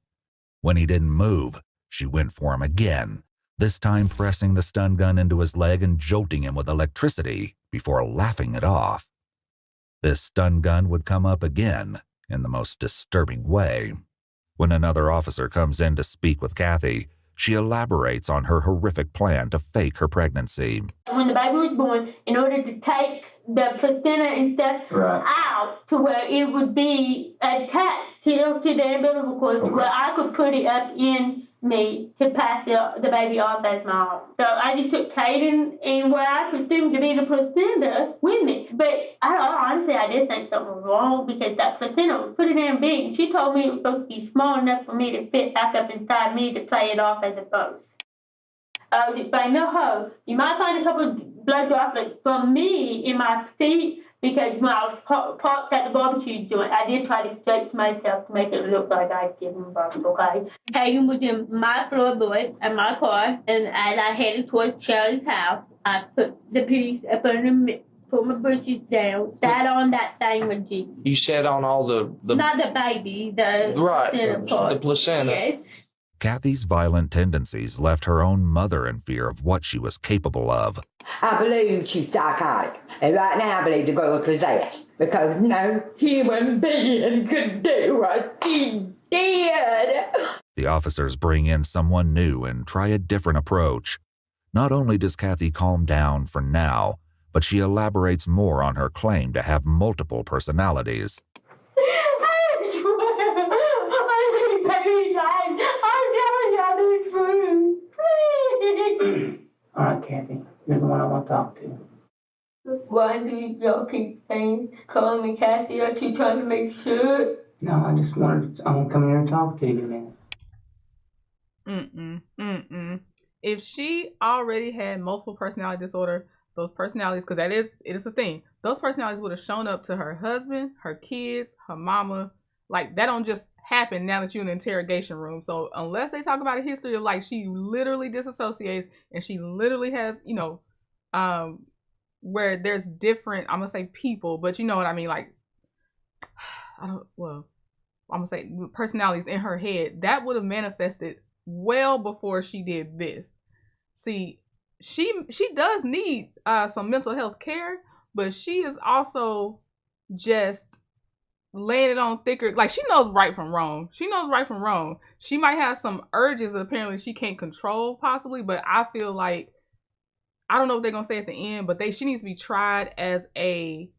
When he didn't move, she went for him again, this time pressing the stun gun into his leg and jolting him with electricity before laughing it off. This stun gun would come up again in the most disturbing way. When another officer comes in to speak with Kathy, she elaborates on her horrific plan to fake her pregnancy. When the baby was born, in order to take the placenta and stuff out to where it would be attached to the umbilical cord, where I could put it up in me to pass the baby off as my own. So I just took Caden and what I presumed to be the placenta with me. But honestly, I did think something was wrong because that placenta was pretty damn big. She told me it was supposed to be small enough for me to fit back up inside me to play it off as a boat. By no hope, you might find a couple of blood droplets from me in my seat because when I was parked at the barbecue joint, I did try to stretch myself to make it look like I was giving birth, okay? Hayden was in my floorboard in my car, and as I headed towards Charlie's house, I put the piece up under me, put my bushes down, sat on that thing with you. You sat on all the Not the baby, the placenta part. the placenta. Yes. Kathy's violent tendencies left her own mother in fear of what she was capable of. I believe she's psychotic. And right now I believe the girl is possessed. Because no human being could do what she did. The officers bring in someone new and try a different approach. Not only does Kathy calm down for now, but she elaborates more on her claim to have multiple personalities. All right, Kathy, you're the one I want to talk to. Why do y'all keep calling me Kathy? Are you trying to make sure? No, I want to come here and talk to you, man. If she already had multiple personality disorder, those personalities, because it is the thing, those personalities would have shown up to her husband, her kids, her mama. Like, that don't just happen now that you're in the interrogation room. So unless they talk about a history of like she literally disassociates and she literally has, where there's different, I'm gonna say people, but you know what I mean, like I'm gonna say personalities in her head, that would have manifested well before she did this. See, she does need some mental health care, but she is also just laying it on thicker. Like, she knows right from wrong. She might have some urges that apparently she can't control, possibly, but I feel like, I don't know what they're gonna say at the end, but she needs to be tried as a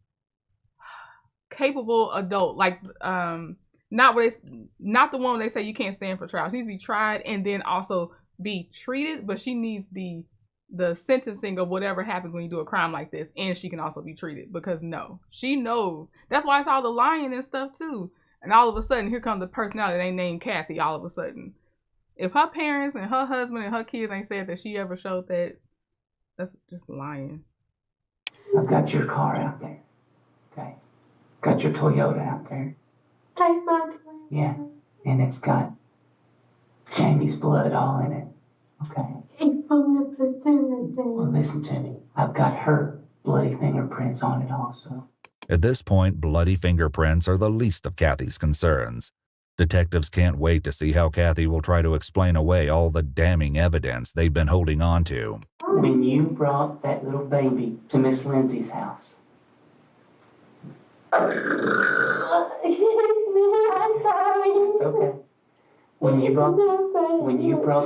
capable adult. Like, not the one they say you can't stand for trial. She needs to be tried and then also be treated, but she needs the sentencing of whatever happens when you do a crime like this, and she can also be treated, because no, she knows. That's why it's all the lying and stuff too. And all of a sudden, here comes the personality they named Kathy. All of a sudden, if her parents and her husband and her kids ain't said that she ever showed that, that's just lying. I've got your car out there. Okay. Got your Toyota out there. Take my Toyota. Yeah. And it's got Jamie's blood all in it. Okay. It's from the placenta thing. Well, listen to me. I've got her bloody fingerprints on it also. At this point, bloody fingerprints are the least of Kathy's concerns. Detectives can't wait to see how Kathy will try to explain away all the damning evidence they've been holding on to. When you brought that little baby to Miss Lindsay's house. I'm sorry. It's okay. When you brought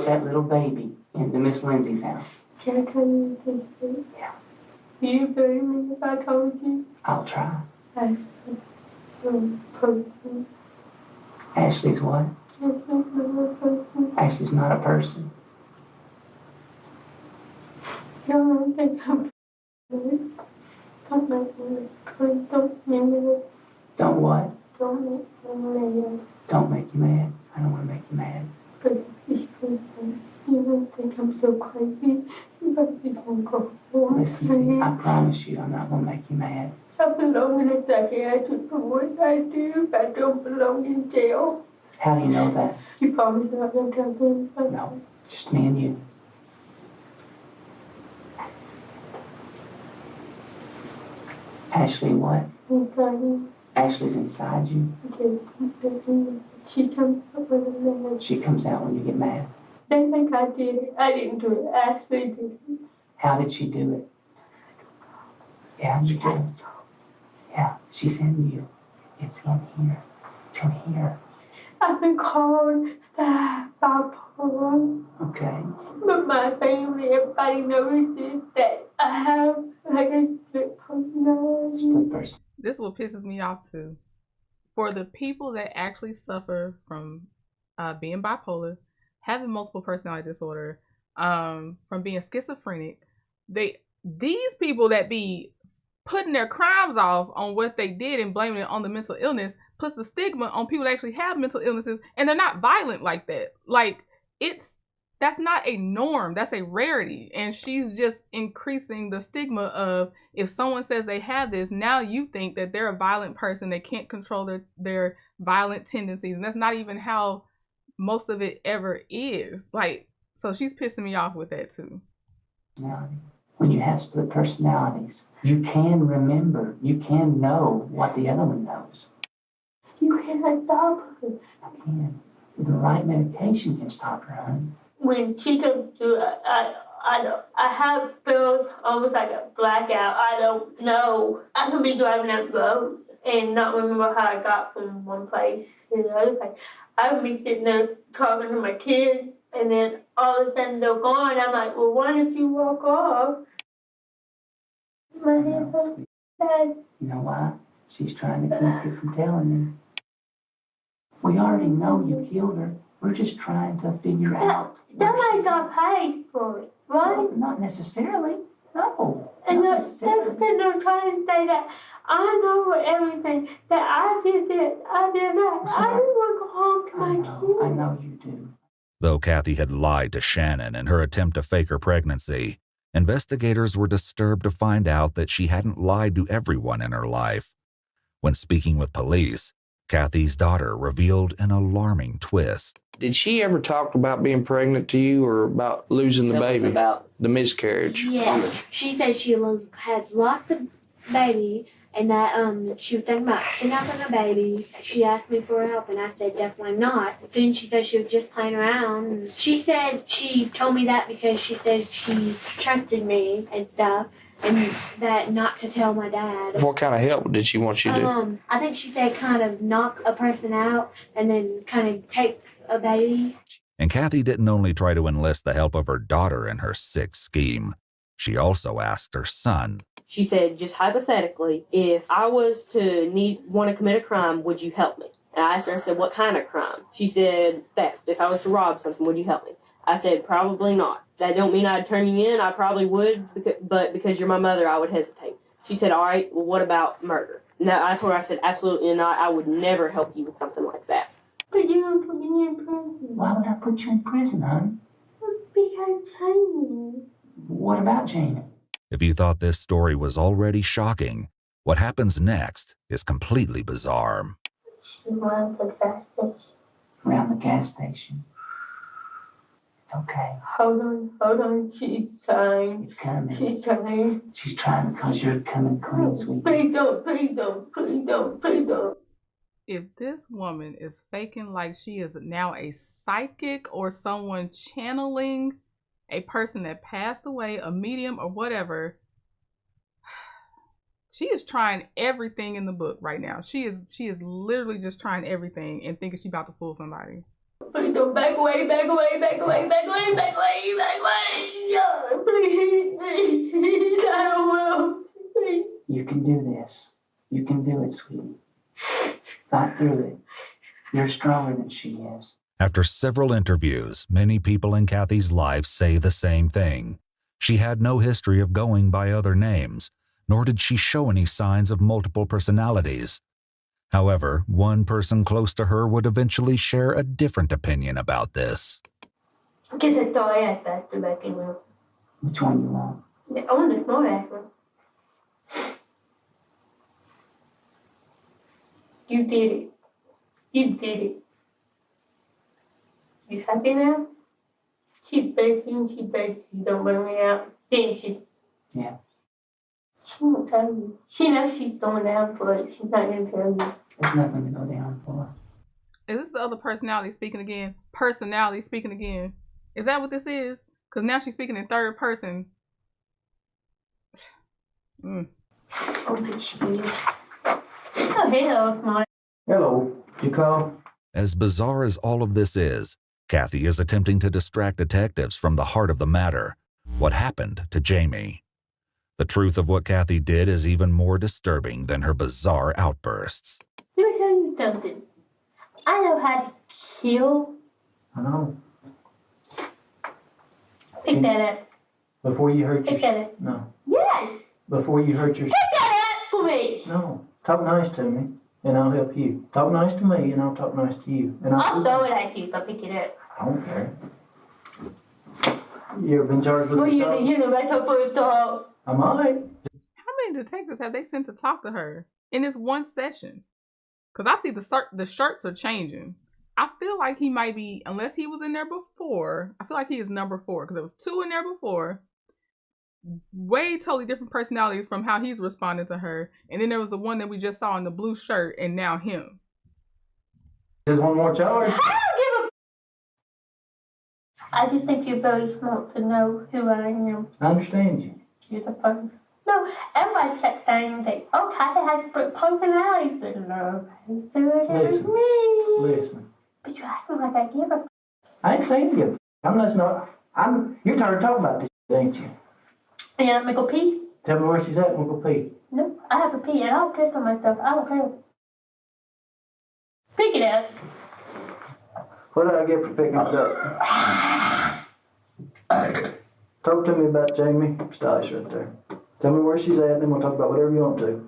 that little baby into Miss Lindsay's house. Can I come in and Yeah. Do you believe me if I told you? I'll try. Person. Ashley's what? Ashley's not a person. You don't think I'm don't make me please don't make me. Don't what? Don't make me mad. Don't make you mad. I don't want to make you mad. But just please you don't think I'm so crazy. But just won't go. Listen to me. I promise you I'm not going to make you mad. I belong in a psychiatric for what I do. I don't belong in jail. How do you know that? You promise not to tell them? No, just me and you. Ashley what? Inside. Ashley's inside you. She comes up when I'm mad. She comes out when you get mad. They think I did it. I didn't do it. Ashley did it. How did she do it? Yeah, you did. Yeah, she's in you. It's in here. It's in here. I've been called bipolar. Okay. But my family, everybody notices that I have like a split personality. Split person. This is what pisses me off too. For the people that actually suffer from being bipolar, having multiple personality disorder, from being schizophrenic, these people that be putting their crimes off on what they did and blaming it on the mental illness puts the stigma on people that actually have mental illnesses, and they're not violent like that. Like, that's not a norm, that's a rarity. And she's just increasing the stigma of, if someone says they have this, now you think that they're a violent person, they can't control their violent tendencies. And that's not even how most of it ever is. Like, so she's pissing me off with that too. When you have split personalities, you can remember, you can know what the other one knows. You can't stop her. You can. The right medication can stop her, honey. When she comes through, I have feels almost like a blackout. I don't know. I can be driving down the road and not remember how I got from one place to the other place. I would be sitting there talking to my kids, and then all of a sudden they're gone. I'm like, well, why did you walk off? My head hurts bad. You know why? She's trying to keep you from telling me. We already know you killed her. We're just trying to figure out. Somebody's gonna pay for it, right? Well, not necessarily. No. And they're trying to say that I know everything, that I did this, I did that. I just want to go home to my kids. I know you do. Though Kathy had lied to Shannon in her attempt to fake her pregnancy, investigators were disturbed to find out that she hadn't lied to everyone in her life. When speaking with police, Kathy's daughter revealed an alarming twist. Did she ever talk about being pregnant to you or about losing the baby? About the miscarriage? Yeah, she said she had lots of baby and that she was thinking about kidnapping a baby. She asked me for help and I said definitely not. Then she said she was just playing around. She said she told me that because she said she trusted me and stuff. And that not to tell my dad. What kind of help did she want you to do? I think she said kind of knock a person out and then kind of take a baby. And Kathy didn't only try to enlist the help of her daughter in her sick scheme. She also asked her son. She said, just hypothetically, if I was to want to commit a crime, would you help me? And I asked her, I said, what kind of crime? She said, theft. If I was to rob something, would you help me? I said, probably not. That don't mean I'd turn you in. I probably would, but because you're my mother, I would hesitate. She said, all right, well, what about murder? No, I told her, I said, absolutely not. I would never help you with something like that. But you don't put me in prison. Why would I put you in prison, hon? Because Jamie. What about Jamie? If you thought this story was already shocking, what happens next is completely bizarre. She went to the gas station. Around the gas station. It's okay. Hold on. She's trying. It's coming. She's trying. She's trying because you're coming clean, sweetie. Please don't. If this woman is faking like she is now a psychic or someone channeling a person that passed away, a medium or whatever, she is trying everything in the book right now. She is literally just trying everything and thinking she's about to fool somebody. Please don't back away. Please, I don't will. Please. You can do this. You can do it, sweetie. Fight through it. You're stronger than she is. After several interviews, many people in Kathy's life say the same thing. She had no history of going by other names, nor did she show any signs of multiple personalities. However, one person close to her would eventually share a different opinion about this. Get the story ass bastard back in room. Which one you want? I want the smart ass one. You did it. You happy now? She begged you, don't bring me out. Didn't she? Yeah. She won't tell you. She knows she's going down for it. She's not going to tell you. There's nothing to go down for. Is this the other personality speaking again? Personality speaking again. Is that what this is? Because now she's speaking in third person. Oh, but she is. Oh, hello, smart. Hello. Did you call? As bizarre as all of this is, Kathy is attempting to distract detectives from the heart of the matter. What happened to Jamie? The truth of what Kathy did is even more disturbing than her bizarre outbursts. Let me tell you something. I know how to kill. I know. Pick that up. Before you hurt Pick that up. No. Yes. Before you hurt your... Pick that up for me. No. Talk nice to me, and I'll help you. Talk nice to me, and I'll talk nice to you. And I'll throw it at you if I pick it up. I don't care. You ever been charged with Well, assault? you're the right for assault. I might. How many detectives have they sent to talk to her in this one session? Because I see the shirts are changing. I feel like he might be, unless he was in there before, I feel like he is number 4 because there was 2 in there before. Way totally different personalities from how he's responding to her. And then there was the one that we just saw in the blue shirt and now him. There's one more charge. I just think you're very smart to know who I am. I understand you. You're the first. No, everybody kept saying that, oh, Kathy has personalities, but no, it's me. Listen. But you're acting like I give a I ain't saying you. You're tired of talking about this, ain't you? You want me to go pee? Tell me where she's at and we'll go pee. No, I have to pee and I'll piss on myself. I don't care. Pick it up. What did I get for picking it up? Talk to me about Jamie Stice right there. Tell me where she's at, and then we'll talk about whatever you want to.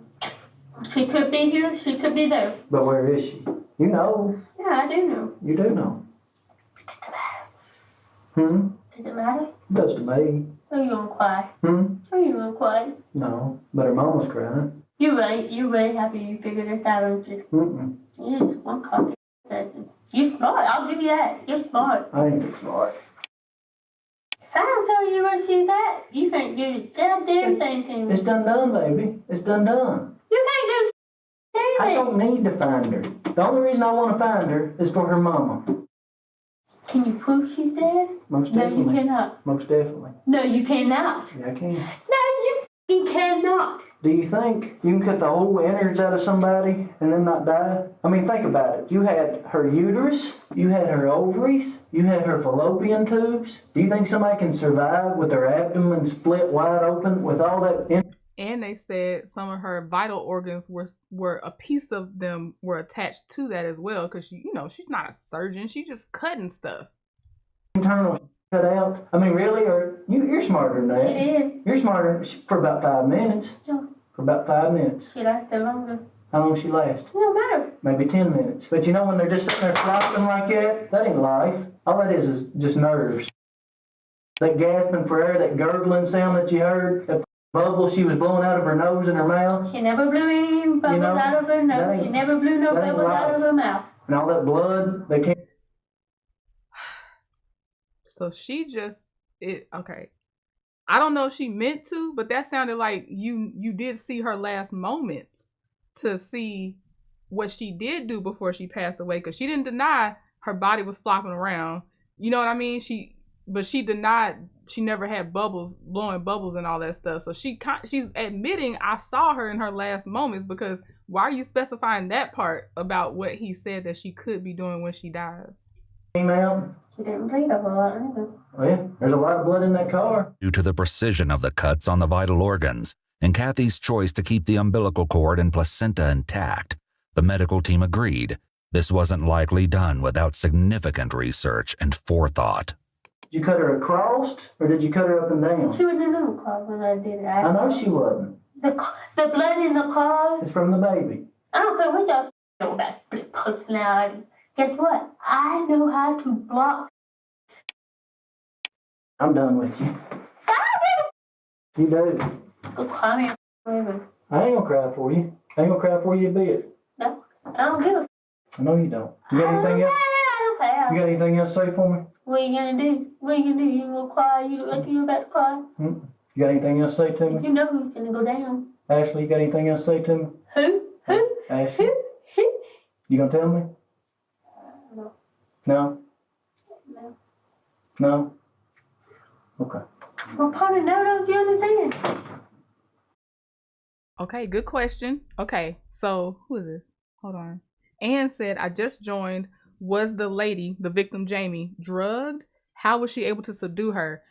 She could be here, she could be there. But where is she? You know. Yeah, I do know. You do know. Hmm? Does it matter? It does to me. Are you gonna cry? Hmm? Are you gonna cry? No. But her mama's crying. You're right. You're really happy you figured this out, aren't you? Mm-mm. Yes, one copy. You're smart. I'll give you that. You're smart. I ain't that smart. If I don't tell you where she's at, you can't do the goddamn thing to me. It's done, baby. It's done. You can't do anything. I don't need to find her. The only reason I want to find her is for her mama. Can you prove she's dead? Most No, definitely. you cannot. Most definitely. No, you cannot. Yeah, I can. No, you cannot. Do you think you can cut the whole innards out of somebody and then not die? I mean, think about it. You had her uterus, you had her ovaries, you had her fallopian tubes. Do you think somebody can survive with their abdomen split wide open with all that? And they said some of her vital organs were a piece of them were attached to that as well, because she's not a surgeon. She just cutting stuff. Internal cut out. I mean, really? Or you're smarter than that. She did. You're smarter for about 5 minutes. No. For about 5 minutes. She lasted longer. How long she last? It don't matter. Maybe 10 minutes. But you know when they're just sitting there flopping like that ain't life. All that is just nerves. That gasping for air, that gurgling sound that you heard, that bubble she was blowing out of her nose and her mouth. She never blew any bubbles out of her nose. She never blew no bubbles out of her mouth. And all that blood, they can't. So she just okay. I don't know if she meant to, but that sounded like you did see her last moments to see what she did do before she passed away, because she didn't deny her body was flopping around. You know what I mean? She denied she never had blowing bubbles and all that stuff. So she's admitting I saw her in her last moments, because why are you specifying that part about what he said that she could be doing when she dies? Came out. She didn't bleed a whole lot either. Well, there's a lot of blood in that car. Due to the precision of the cuts on the vital organs and Kathy's choice to keep the umbilical cord and placenta intact, the medical team agreed this wasn't likely done without significant research and forethought. Did you cut her across, or did you cut her up and down? She was in the claw when I did it. I know she wasn't. The blood in the claw. It's from the baby. I don't care what y'all know about split personality. Guess what? I know how to block. I'm done with you. You do. Go cry me forever. I ain't gonna cry for you. I ain't gonna cry for you a bit. No, I don't give a. I know you don't. You got anything else? I don't care. You got anything else to say for me? What are you gonna do? What are you gonna do? You gonna cry? You look like you're about to cry? You got anything else to say to me? You know who's gonna go down. Ashley, you got anything else to say to me? Who? Ashley? You gonna tell me? No. No? No. No? Okay. Well, part of no, don't you understand? Okay, good question. Okay, so who is this? Hold on. Ann said, I just joined. Was the lady, the victim Jamie, drugged? How was she able to subdue her?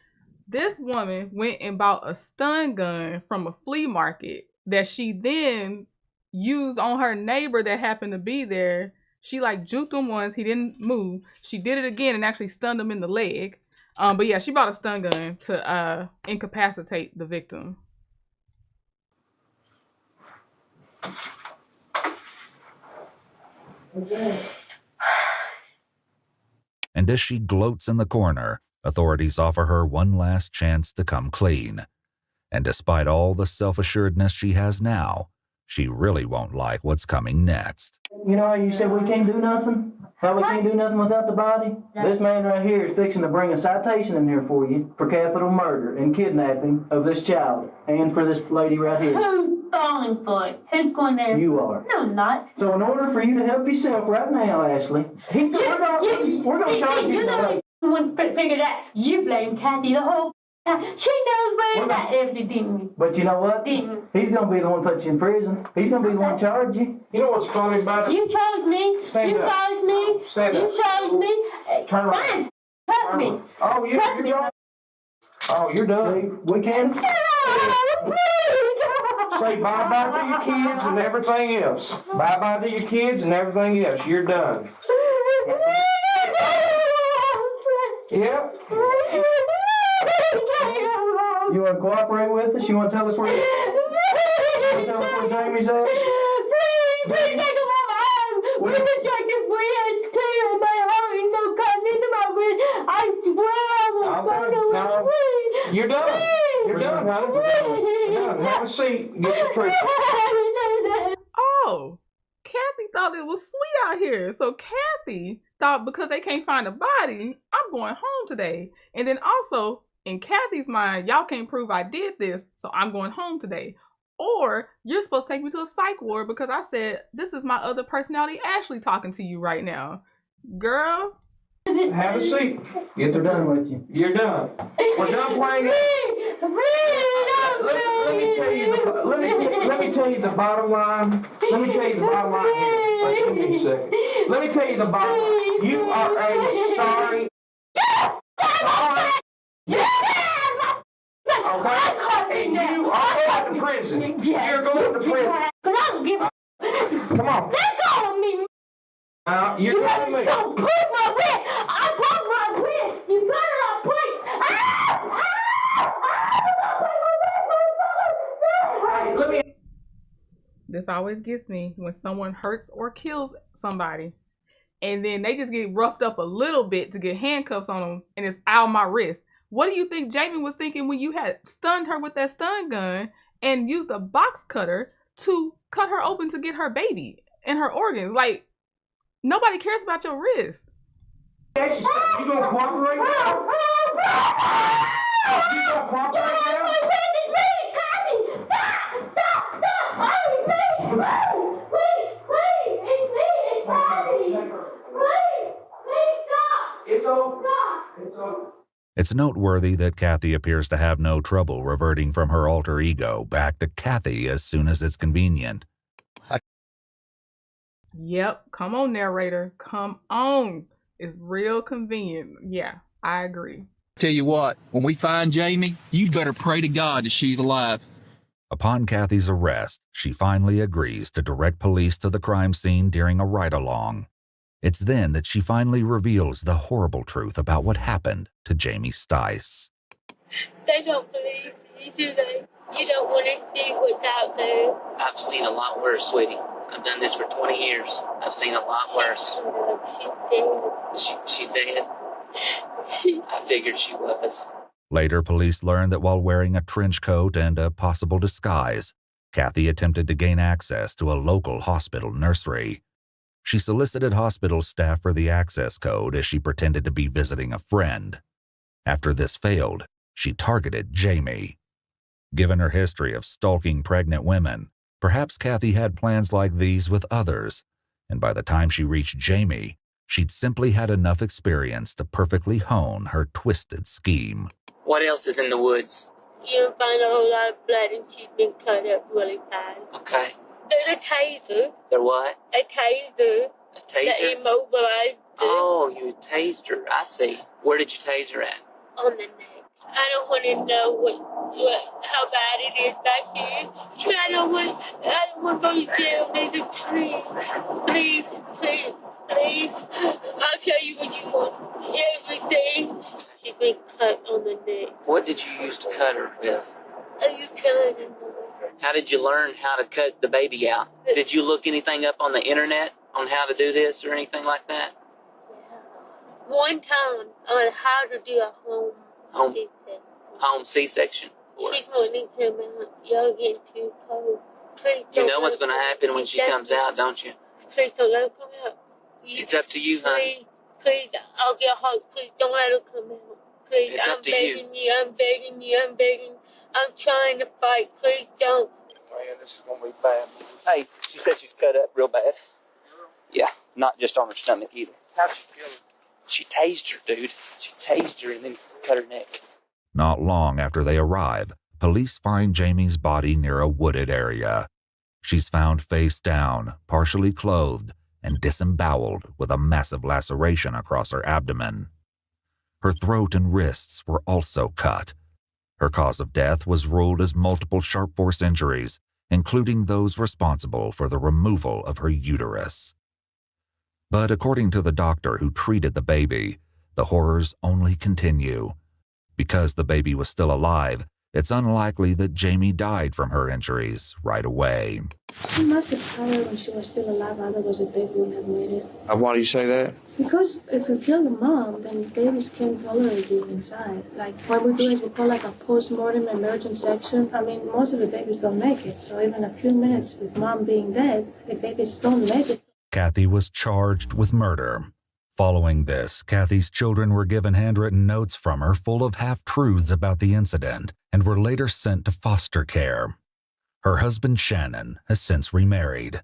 This woman went and bought a stun gun from a flea market that she then used on her neighbor that happened to be there. She like juked him once, he didn't move. She did it again and actually stunned him in the leg. But yeah, she bought a stun gun to incapacitate the victim. And as she gloats in the corner, authorities offer her one last chance to come clean. And despite all the self-assuredness she has now, she really won't like what's coming next. You know how you said we can't do nothing? How we can't do nothing without the body? This man right here is fixing to bring a citation in here for you for capital murder and kidnapping of this child and for this lady right here. Who's falling for it? Who's going there? You are. No, I'm not. So in order for you to help yourself right now, Ashley, we're gonna charge you. You know when figured out you blame Kathy the whole time. She knows where that everything. But you know what? He's gonna be the one put you in prison. He's gonna be the one charge you. You know what's funny about it? You charged me. Stand you up. charged me. Stand up. You charged me. Turn around. Fine. Trust me. Oh, you're done. Oh, you're done. See, we can. Say bye-bye to your kids and everything else. Bye-bye to your kids and everything else. You're done. Yep. You want to cooperate with us? You want to tell us where? Jamie's at? Please take him off my arm. We've been taking friends too, and my heart is so cutting into my wrist. I swear I will go to You're done. You're done, honey. You're done. Have a seat. Get your treatment. Oh, Kathy thought it was sweet out here. So Kathy thought because they can't find a body, I'm going home today. And then also, in Kathy's mind, y'all can't prove I did this, so I'm going home today. Or you're supposed to take me to a psych ward because I said, this is my other personality, Ashley, talking to you right now. Girl. Have a seat. Get the done with you. You're done. We're done playing it. Let me tell you the bottom line. Let me tell you the bottom line here. Like, give me a second. Let me tell you the bottom line. You are a sorry. Okay? And you are going to prison. You're going to prison. Cause I don't give a. Come on. That's on me. You're telling me. Don't push my wrist. I broke my wrist. You better not push. Let me. This always gets me when someone hurts or kills somebody and then they just get roughed up a little bit to get handcuffs on them and it's out my wrist. What do you think Jamie was thinking when you had stunned her with that stun gun and used a box cutter to cut her open to get her baby and her organs? Like, nobody cares about your wrist. You gonna cooperate now? You gonna cooperate now? It's over. It's over. It's noteworthy that Kathy appears to have no trouble reverting from her alter ego back to Kathy as soon as it's convenient. Yep. Come on, narrator. Come on. It's real convenient. Yeah, I agree. Tell you what, when we find Jamie, you better pray to God that she's alive. Upon Kathy's arrest, she finally agrees to direct police to the crime scene during a ride-along. It's then that she finally reveals the horrible truth about what happened to Jamie Stice. They don't believe me, do they? You don't want to see what's out there. I've seen a lot worse, sweetie. I've done this for 20 years. I've seen a lot worse. She's dead. I figured she was. Later, police learned that while wearing a trench coat and a possible disguise, Kathy attempted to gain access to a local hospital nursery. She solicited hospital staff for the access code as she pretended to be visiting a friend. After this failed, she targeted Jamie. Given her history of stalking pregnant women, perhaps Kathy had plans like these with others, and by the time she reached Jamie, she'd simply had enough experience to perfectly hone her twisted scheme. What else is in the woods? You'll find a whole lot of blood and she's been cut up really bad. Okay. There's a taser. They're what? A taser. A taser? That immobilized her. Oh, you tased her. I see. Where did you tase her at? On the neck. I don't want to know how bad it is back here. But I don't want to go to jail, nigga. Please. I'll tell you what you want. Everything. She's been cut on the neck. What did you use to cut her with? A utility. How did you learn how to cut the baby out? Did you look anything up on the internet on how to do this or anything like that? One time on how to do a home C-section. She's wanting to come out. Y'all getting too cold. Please don't. You know what's going to happen when she comes out, don't you? Please don't let her come out. It's up to you, honey. Please, I'll get hot. Please don't let her come out. Please, I'm begging you. I'm begging. I'm trying to fight. Please don't. Man, this is going to be bad. Hey, she said she's cut up real bad. Yeah, not just on her stomach either. How'd she feel? She tased her, dude. She tased her and then cut her neck. Not long after they arrive, police find Jamie's body near a wooded area. She's found face down, partially clothed, and disemboweled with a massive laceration across her abdomen. Her throat and wrists were also cut. Her cause of death was ruled as multiple sharp force injuries, including those responsible for the removal of her uterus. But according to the doctor who treated the baby, the horrors only continue. Because the baby was still alive, it's unlikely that Jamie died from her injuries right away. She must have died when she was still alive, otherwise the baby wouldn't have made it. Why do you say that? Because if you kill the mom, then babies can't tolerate being inside. Like, what we do is we call like a post-mortem emergent section. I mean, most of the babies don't make it, so even a few minutes with mom being dead, the babies don't make it. Kathy was charged with murder. Following this, Kathy's children were given handwritten notes from her full of half-truths about the incident and were later sent to foster care. Her husband, Shannon, has since remarried.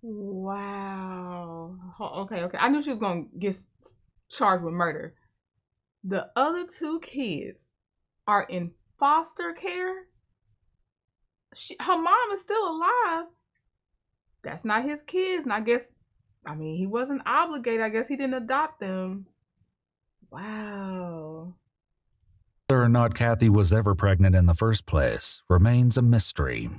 Wow. Okay. I knew she was going to get charged with murder. The other two kids are in foster care. Her mom is still alive. That's not his kids. And he wasn't obligated. I guess he didn't adopt them. Wow. Whether or not Kathy was ever pregnant in the first place remains a mystery.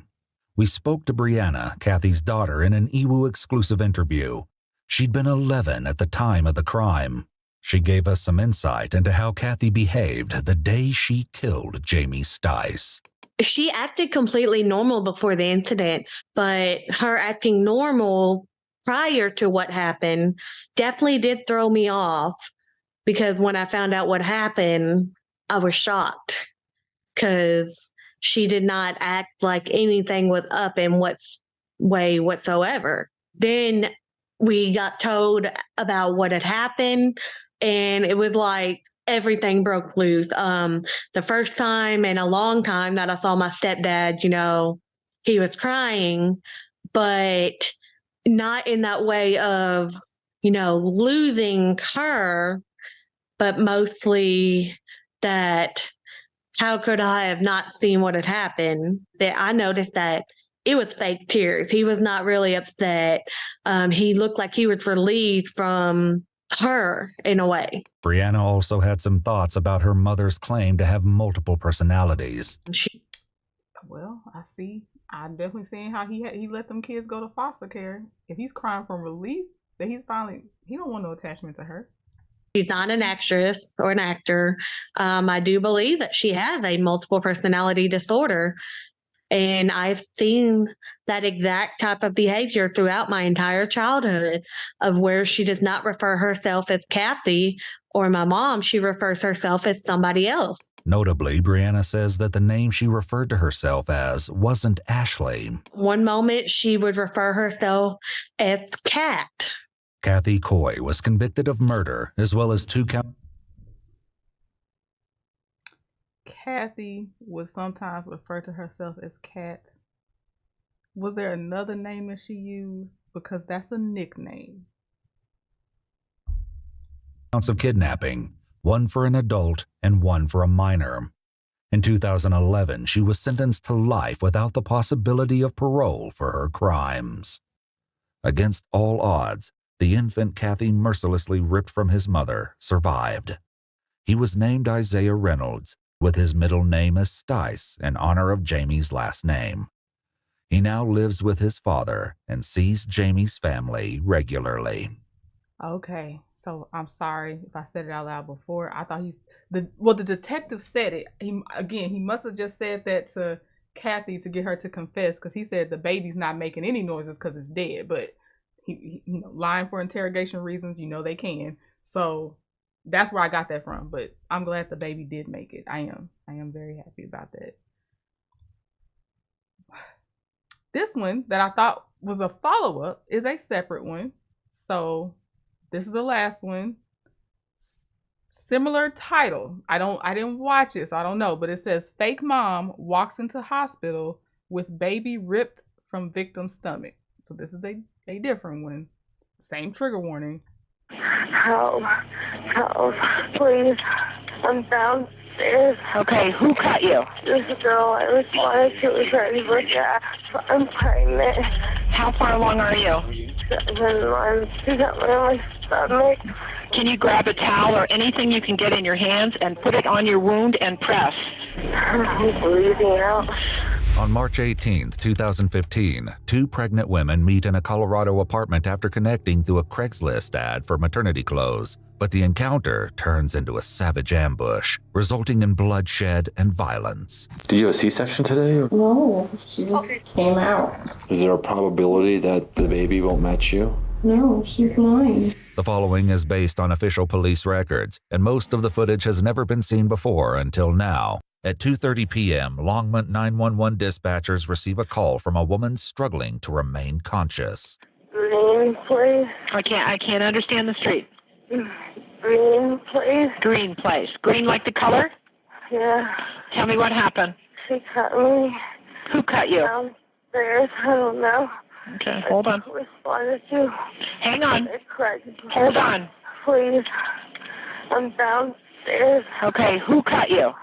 We spoke to Brianna, Kathy's daughter, in an EWU exclusive interview. She'd been 11 at the time of the crime. She gave us some insight into how Kathy behaved the day she killed Jamie Stice. She acted completely normal before the incident, but her acting normal prior to what happened definitely did throw me off, because when I found out what happened, I was shocked because she did not act like anything was up in what way whatsoever. Then we got told about what had happened, and it was like everything broke loose. The first time in a long time that I saw my stepdad, he was crying, but not in that way of, losing her, but mostly that how could I have not seen what had happened? That I noticed that it was fake tears. He was not really upset. He looked like he was relieved from her in a way. Brianna also had some thoughts about her mother's claim to have multiple personalities. Well, I'm definitely seeing how he let them kids go to foster care. If he's crying from relief, that he don't want no attachment to her. She's not an actress or an actor. I do believe that she has a multiple personality disorder. And I've seen that exact type of behavior throughout my entire childhood, of where she does not refer herself as Kathy or my mom. She refers herself as somebody else. Notably, Brianna says that the name she referred to herself as wasn't Ashley. One moment she would refer herself as Kat. Kathy Coy was convicted of murder as well as 2 counts. Kathy would sometimes refer to herself as Kat. Was there another name that she used? Because that's a nickname. Counts of kidnapping, one for an adult and one for a minor. In 2011, she was sentenced to life without the possibility of parole for her crimes. Against all odds, the infant Kathy mercilessly ripped from his mother survived. He was named Isaiah Reynolds, with his middle name as Stice in honor of Jamie's last name. He now lives with his father and sees Jamie's family regularly. Okay, so I'm sorry if I said it out loud before. I thought the detective said it. He must have just said that to Kathy to get her to confess, because he said the baby's not making any noises because it's dead. But he lying for interrogation reasons, they can. So that's where I got that from. But I'm glad the baby did make it. I am very happy about that. This one that I thought was a follow-up is a separate one. So this is the last one. Similar title. I didn't watch it, so I don't know, but it says fake mom walks into hospital with baby ripped from victim's stomach. So this is a different one. Same trigger warning. Help, please. I'm downstairs. Okay, who cut you? This girl I was wanted to return to look at. I'm pregnant. How far along are you? 7 months. She got me on my stomach. Can you grab a towel or anything you can get in your hands and put it on your wound and press? I'm bleeding out. On March 18, 2015, two pregnant women meet in a Colorado apartment after connecting through a Craigslist ad for maternity clothes. But the encounter turns into a savage ambush, resulting in bloodshed and violence. Did you have a C-section today? No, she just came out. Is there a probability that the baby won't match you? No, she's mine. The following is based on official police records, and most of the footage has never been seen before until now. At 2:30 p.m., Longmont 911 dispatchers receive a call from a woman struggling to remain conscious. Green, please. I can't understand the street. Green, please. Green place. Green like the color? Yeah. Tell me what happened. She cut me. Who cut you? Downstairs. I don't know. Okay, hold on. I responded to. Hang on. Hold on. Please. I'm downstairs. Okay, who cut you?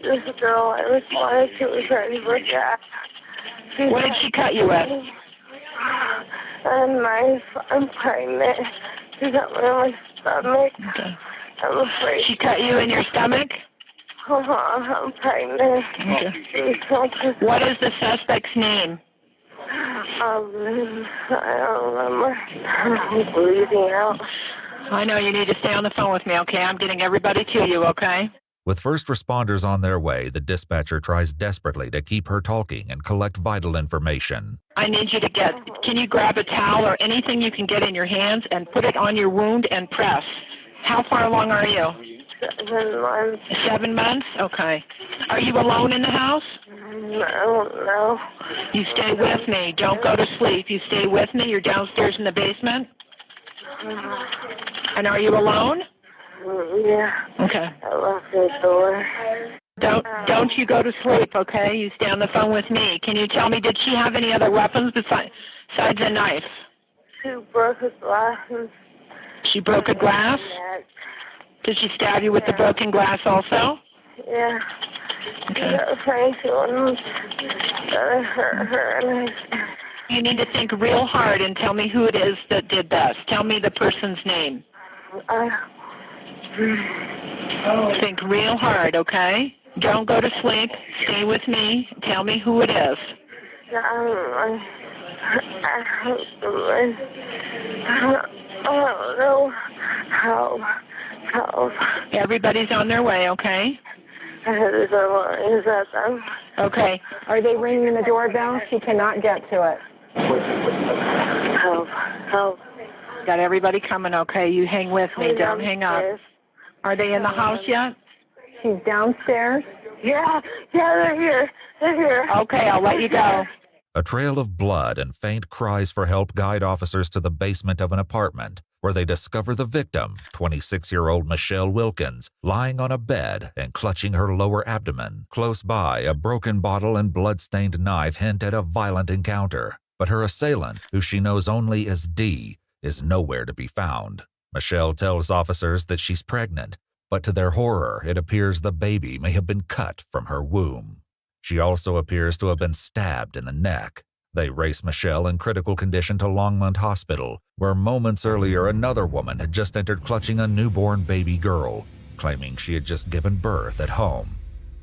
This girl I was wanted to return to look at. What did she cut you with? A knife. I'm pregnant. She got me on my stomach. Okay. I'm afraid. She cut you in your stomach? I'm pregnant. Okay. What is the suspect's name? I don't remember. I'm bleeding out. I know you need to stay on the phone with me, okay? I'm getting everybody to you, okay? With first responders on their way, the dispatcher tries desperately to keep her talking and collect vital information. I need you to can you grab a towel or anything you can get in your hands and put it on your wound and press? How far along are you? 7 months. 7 months? Okay. Are you alone in the house? I don't know. You stay with me. Don't go to sleep. You stay with me. You're downstairs in the basement? And are you alone? Yeah. Okay. I locked the door. Don't you go to sleep, okay? You stay on the phone with me. Can you tell me, did she have any other weapons besides a knife? She broke a glass. She broke a glass? Did she stab you with the broken glass also? Yeah. Okay. You need to think real hard and tell me who it is that did this. Tell me the person's name. Think real hard, okay? Don't go to sleep. Stay with me. Tell me who it is. I don't know how. Everybody's on their way, okay? Is that them? Okay. Are they ringing the doorbell? She cannot get to it. Help. Got everybody coming, okay? You hang with me. Don't hang up. Are they in the house yet? She's downstairs. Yeah, they're here. Okay, I'll let you go. A trail of blood and faint cries for help guide officers to the basement of an apartment, where they discover the victim, 26-year-old Michelle Wilkins, lying on a bed and clutching her lower abdomen. Close by, a broken bottle and blood-stained knife hint at a violent encounter, but her assailant, who she knows only as D, is nowhere to be found. Michelle tells officers that she's pregnant, but to their horror, it appears the baby may have been cut from her womb. She also appears to have been stabbed in the neck. They race Michelle in critical condition to Longmont Hospital, where moments earlier another woman had just entered clutching a newborn baby girl, claiming she had just given birth at home.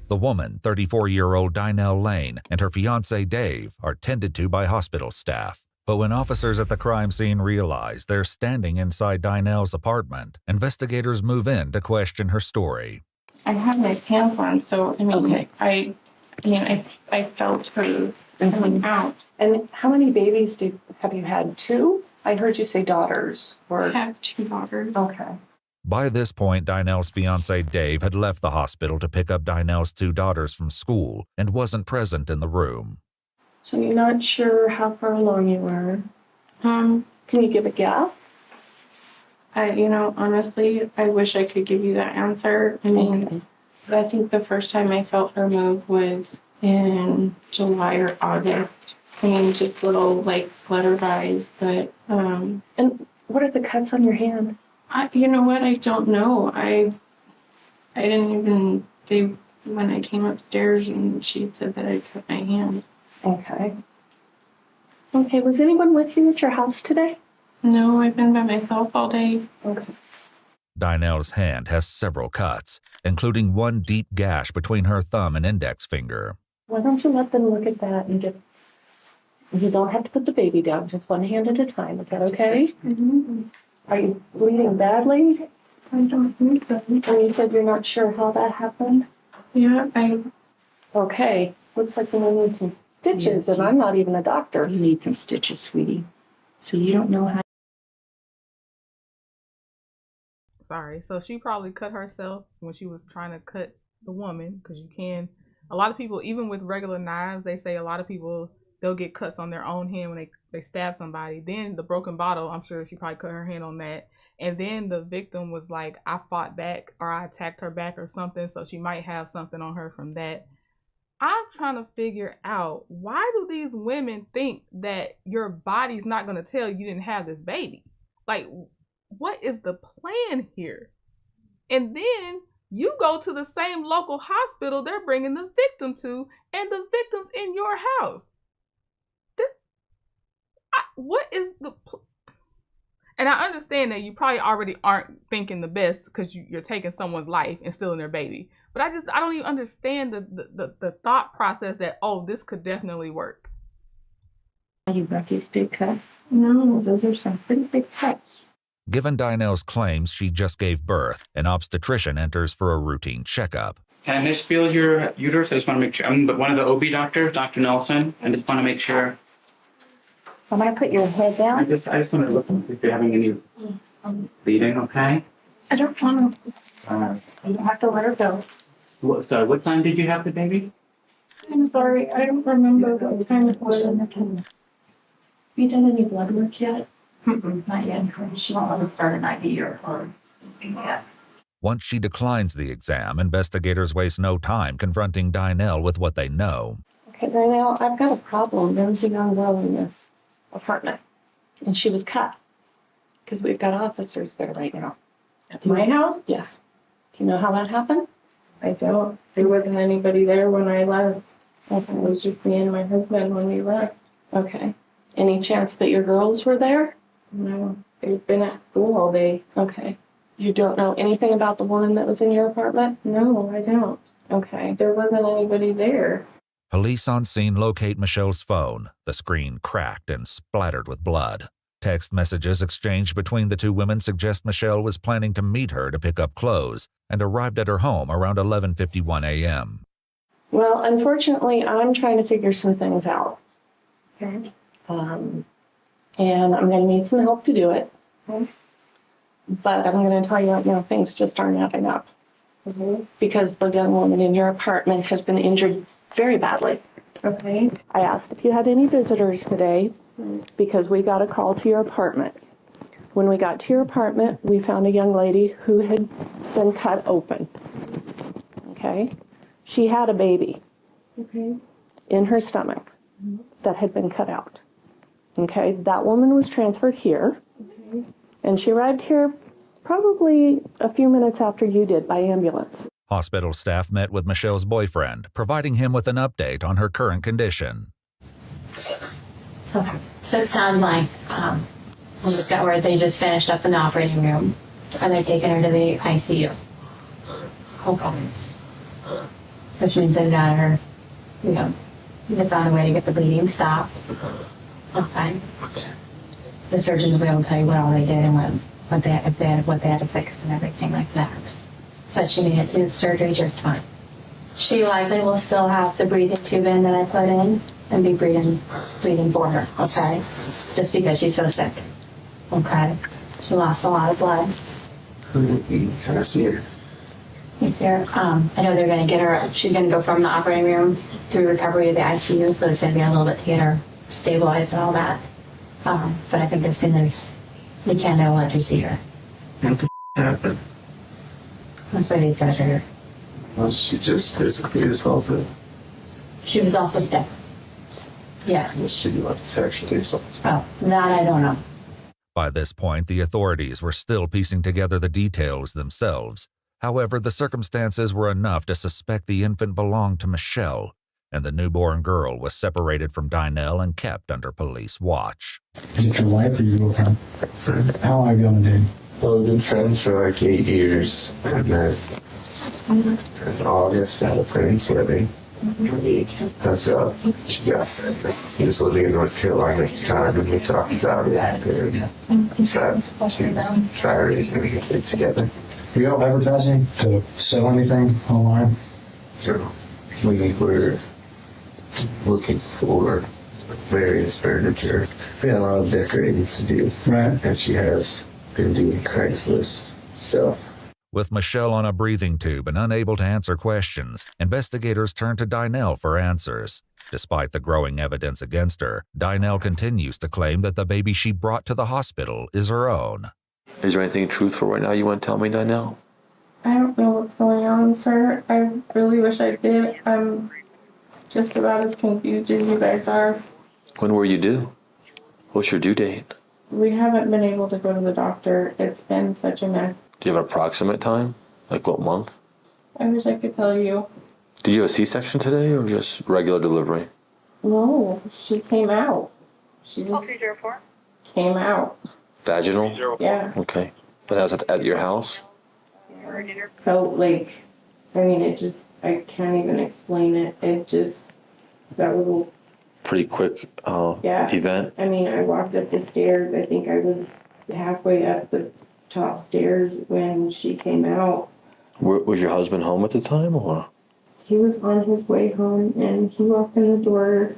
The woman, 34-year-old Dynell Lane, and her fiancé Dave are tended to by hospital staff. But when officers at the crime scene realize they're standing inside Dynell's apartment, investigators move in to question her story. I had my pants on, so I felt her coming out. And how many babies have you had? 2? I heard you say daughters. I have 2 daughters. Okay. By this point, Dynell's fiancé Dave had left the hospital to pick up Dynell's 2 daughters from school and wasn't present in the room. So you're not sure how far along you were? Can you give a guess? Honestly, I wish I could give you that answer. I think the first time I felt her move was in July or August. Just little flutterby's, but And what are the cuts on your hand? You know what? I don't know. I didn't even. When I came upstairs and she said that I cut my hand. Okay. Okay, was anyone with you at your house today? No, I've been by myself all day. Okay. Dynell's hand has several cuts, including one deep gash between her thumb and index finger. Why don't you let them look at that and you don't have to put the baby down, just one hand at a time. Is that okay? Mm-hmm. Are you bleeding badly? I don't think so. And you said you're not sure how that happened? Yeah, Okay. Looks like you need some stitches, and I'm not even a doctor. You need some stitches, sweetie. So you don't know how. Sorry. So she probably cut herself when she was trying to cut the woman, because you can. A lot of people, even with regular knives, they say a lot of people, they'll get cuts on their own hand when they stab somebody. Then the broken bottle, I'm sure she probably cut her hand on that. And then the victim was like, I fought back, or I attacked her back or something. So she might have something on her from that. I'm trying to figure out, why do these women think that your body's not going to tell you didn't have this baby? Like, what is the plan here? And then you go to the same local hospital they're bringing the victim to, and the victim's in your house. What is the... And I understand that you probably already aren't thinking the best because you're taking someone's life and stealing their baby. But I don't even understand the thought process that, oh, this could definitely work. You got these big cuts? No, those are some pretty big cuts. Given Dynell's claims she just gave birth, an obstetrician enters for a routine checkup. Can I feel your uterus? I just want to make sure. I'm one of the OB doctors, Dr. Nelson. I just want to make sure. I'm going to put your head down. I just want to look and see if you're having any bleeding, okay? I don't want to. You have to let her go. So what time did you have the baby? I'm sorry, I don't remember what time it was. Have you done any blood work yet? Not yet. She won't let us start an IV or something yet. Once she declines the exam, investigators waste no time confronting Dynell with what they know. Okay, Dynell, I've got a problem. There's a young girl in the apartment, and she was cut because we've got officers there right now. At my house? Yes. Do you know how that happened? I don't. There wasn't anybody there when I left. It was just me and my husband when we left. Okay. Any chance that your girls were there? No. They've been at school all day. Okay. You don't know anything about the woman that was in your apartment? No, I don't. Okay. There wasn't anybody there. Police on scene locate Michelle's phone, the screen cracked and splattered with blood. Text messages exchanged between the two women suggest Michelle was planning to meet her to pick up clothes and arrived at her home around 11:51 a.m. Well, unfortunately, I'm trying to figure some things out. Okay. And I'm going to need some help to do it. Okay. But I'm going to tell you right now, things just aren't adding up. Because the young woman in your apartment has been injured very badly. Okay. I asked if you had any visitors today because we got a call to your apartment. When we got to your apartment, we found a young lady who had been cut open. Okay? She had a baby in her stomach that had been cut out. Okay? That woman was transferred here, and she arrived here probably a few minutes after you did by ambulance. Hospital staff met with Michelle's boyfriend, providing him with an update on her current condition. Okay. So it sounds like we've got where they just finished up in the operating room and they're taking her to the ICU. Okay. Which means they've got her, they found a way to get the bleeding stopped. Okay. The surgeon will be able to tell you what all they did and what they had to fix and everything like that. But she made it through the surgery just fine. She likely will still have the breathing tube in that I put in and be breathing for her, okay? Just because she's so sick, okay? She lost a lot of blood. Can I see her? It's here. I know they're going to get her, she's going to go from the operating room through recovery to the ICU, so it's going to be a little bit to get her stabilized and all that. But I think as soon as they can, they'll let you see her. What the happened? That's why these guys are here. Well, she just physically assaulted. She was also sick. Yeah. Was she like sexually assaulted? Oh, that I don't know. By this point, the authorities were still piecing together the details themselves. However, the circumstances were enough to suspect the infant belonged to Michelle, and the newborn girl was separated from Dynel and kept under police watch. Is it your wife or your girlfriend? How long have you been dating? Well, we've been friends for like 8 years. I met in August at a friend's wedding. We hooked up. She got pregnant. He was living in North Carolina at the time, and we talked about it. And decided to try raising a kid together. Are you all advertising to sell anything online? So we were looking for various furniture. We had a lot of decorating to do. Right. And she has been doing Craigslist stuff. With Michelle on a breathing tube and unable to answer questions, investigators turn to Dynel for answers. Despite the growing evidence against her, Dynel continues to claim that the baby she brought to the hospital is her own. Is there anything truthful right now you want to tell me, Dynel? I don't know what's going on, sir. I really wish I did. I'm just about as confused as you guys are. When were you due? What's your due date? We haven't been able to go to the doctor. It's been such a mess. Do you have an approximate time? Like what month? I wish I could tell you. Did you have a C-section today or just regular delivery? No, she came out. She just came out. Vaginal? Yeah. Okay. And that was at your house? Felt like, I mean, I can't even explain it. That was Pretty quick yeah. event? I mean, I walked up the stairs. I think I was halfway up the top stairs when she came out. Was your husband home at the time or? He was on his way home and he walked in the door.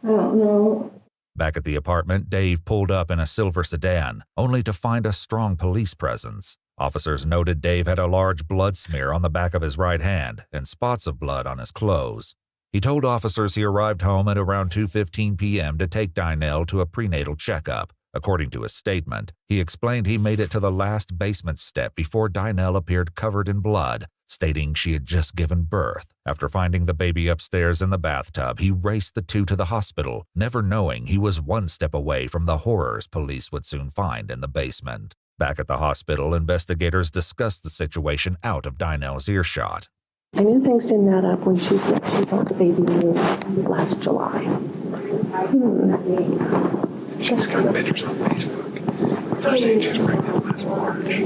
I don't know. Back at the apartment, Dave pulled up in a silver sedan, only to find a strong police presence. Officers noted Dave had a large blood smear on the back of his right hand and spots of blood on his clothes. He told officers he arrived home at around 2:15 p.m. to take Dynel to a prenatal checkup. According to his statement, he explained he made it to the last basement step before Dynel appeared covered in blood, stating she had just given birth. After finding the baby upstairs in the bathtub, he raced the two to the hospital, never knowing he was one step away from the horrors police would soon find in the basement. Back at the hospital, investigators discussed the situation out of Dynel's earshot. I knew things didn't add up when she said she brought the baby in last July. She's got pictures on Facebook. They're saying she's pregnant last March.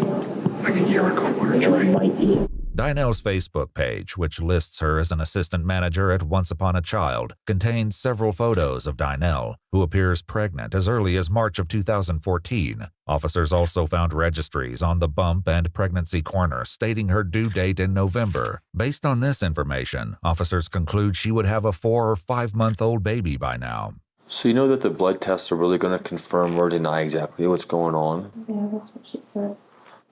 Like a year ago, March, right? Dynel's Facebook page, which lists her as an assistant manager at Once Upon a Child, contains several photos of Dynel, who appears pregnant as early as March of 2014. Officers also found registries on the bump and pregnancy corner stating her due date in November. Based on this information, officers conclude she would have a 4 or 5 month old baby by now. So you know that the blood tests are really going to confirm or deny exactly what's going on? Yeah, that's what she said.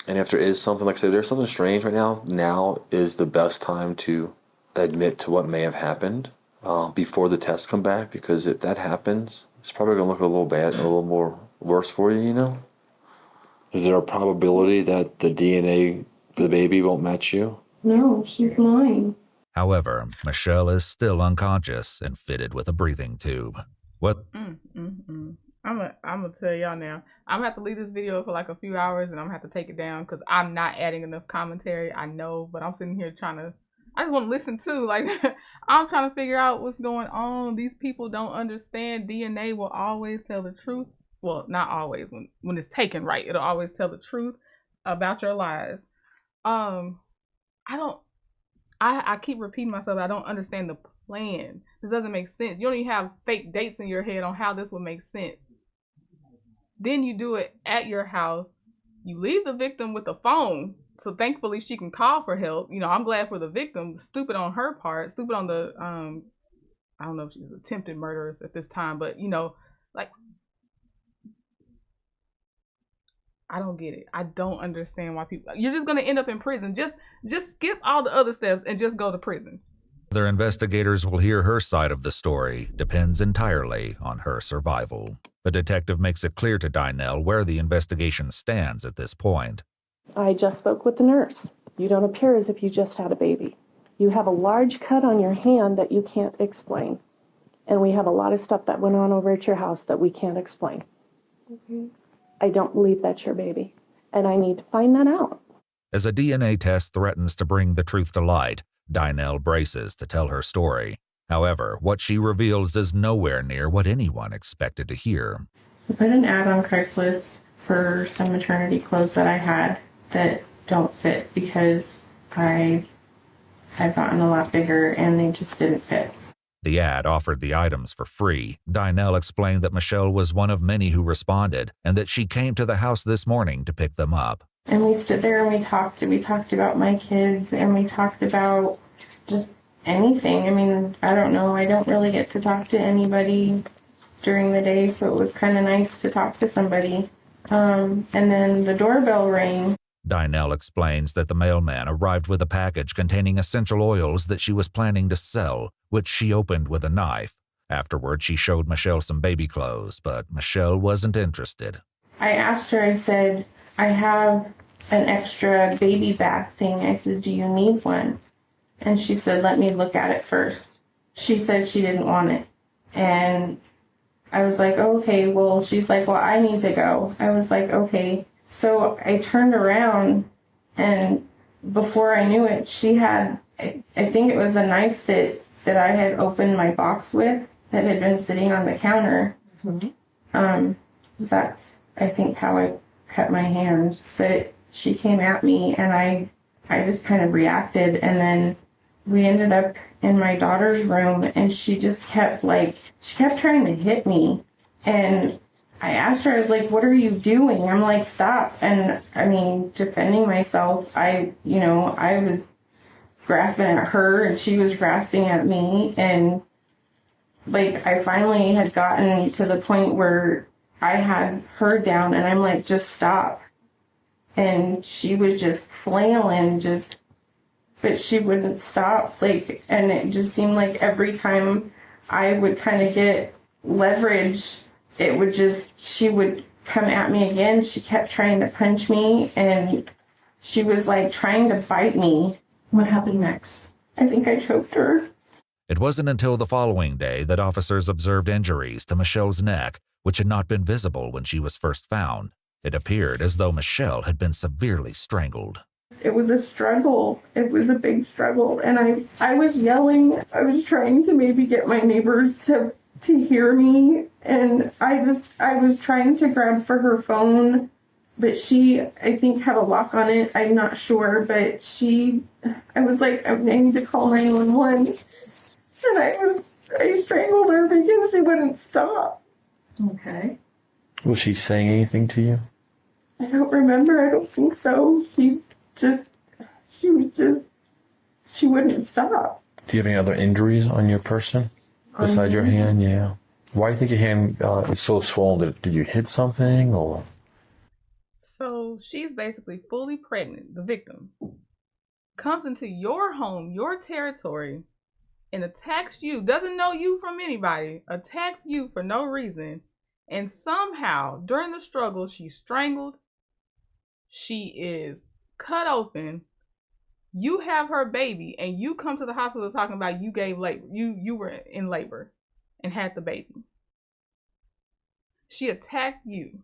And if there is something, like I said, there's something strange right now is the best time to admit to what may have happened before the tests come back, because if that happens, it's probably going to look a little bad and a little more worse for you, you know? Is there a probability that the DNA for the baby won't match you? No, she's mine. However, Michelle is still unconscious and fitted with a breathing tube. What? I'm gonna tell y'all now. I'm gonna have to leave this video for like a few hours, and I'm gonna have to take it down because I'm not adding enough commentary. I know, but I'm sitting here trying to. I just want to listen too. Like I'm trying to figure out what's going on. These people don't understand. DNA will always tell the truth. Well, not always. When it's taken right, it'll always tell the truth about your lies. I don't. I keep repeating myself. I don't understand the plan. This doesn't make sense. You don't even have fake dates in your head on how this would make sense. Then you do it at your house. You leave the victim with a phone. So thankfully she can call for help. You know, I'm glad for the victim. Stupid on her part. Stupid on the, I don't know if she's attempted murderers at this time, but you know, like, I don't get it. I don't understand why people, you're just going to end up in prison. Just skip all the other steps and just go to prison. Whether investigators will hear her side of the story depends entirely on her survival. The detective makes it clear to Dynell where the investigation stands at this point. I just spoke with the nurse. You don't appear as if you just had a baby. You have a large cut on your hand that you can't explain. And we have a lot of stuff that went on over at your house that we can't explain. I don't believe that's your baby. And I need to find that out. As a DNA test threatens to bring the truth to light, Dynell braces to tell her story. However, what she reveals is nowhere near what anyone expected to hear. I put an ad on Craigslist for some maternity clothes that I had that don't fit because I've gotten a lot bigger and they just didn't fit. The ad offered the items for free. Dynell explained that Michelle was one of many who responded and that she came to the house this morning to pick them up. And we stood there and we talked about my kids and we talked about just anything. I mean, I don't know. I don't really get to talk to anybody during the day, so it was kind of nice to talk to somebody. And then the doorbell rang. Dynell explains that the mailman arrived with a package containing essential oils that she was planning to sell, which she opened with a knife. Afterward, she showed Michelle some baby clothes, but Michelle wasn't interested. I asked her, I said, I have an extra baby bath thing. I said, do you need one? And she said, let me look at it first. She said she didn't want it. And I was like, okay, well, she's like, well, I need to go. I was like, okay. So I turned around and before I knew it, she had, I think it was a knife that I had opened my box with that had been sitting on the counter. That's, I think, how I cut my hand. But she came at me and I just kind of reacted, and then we ended up in my daughter's room and she just kept trying to hit me. And I asked her, I was like, what are you doing? I'm like, stop. And I mean, defending myself, I was grasping at her and she was grasping at me. And like, I finally had gotten to the point where I had her down and I'm like, just stop. And she was just flailing, but she wouldn't stop. Like, and it just seemed like every time I would kind of get leverage, she would come at me again. She kept trying to punch me and she was like trying to bite me. What happened next? I think I choked her. It wasn't until the following day that officers observed injuries to Michelle's neck, which had not been visible when she was first found. It appeared as though Michelle had been severely strangled. It was a struggle. It was a big struggle. And I was yelling. I was trying to maybe get my neighbors to hear me. And I was trying to grab for her phone, but she, I think, had a lock on it. I'm not sure, but I was like, I need to call 911. And I strangled her because she wouldn't stop. Okay. Was she saying anything to you? I don't remember. I don't think so. She wouldn't stop. Do you have any other injuries on your person besides your hand? Yeah. Why do you think your hand is so swollen? Did you hit something or? So she's basically fully pregnant, the victim, comes into your home, your territory, and attacks you, doesn't know you from anybody, attacks you for no reason, and somehow, during the struggle, she's strangled, She is cut open. You have her baby, and you come to the hospital talking about you gave labor. You were in labor and had the baby. She attacked you.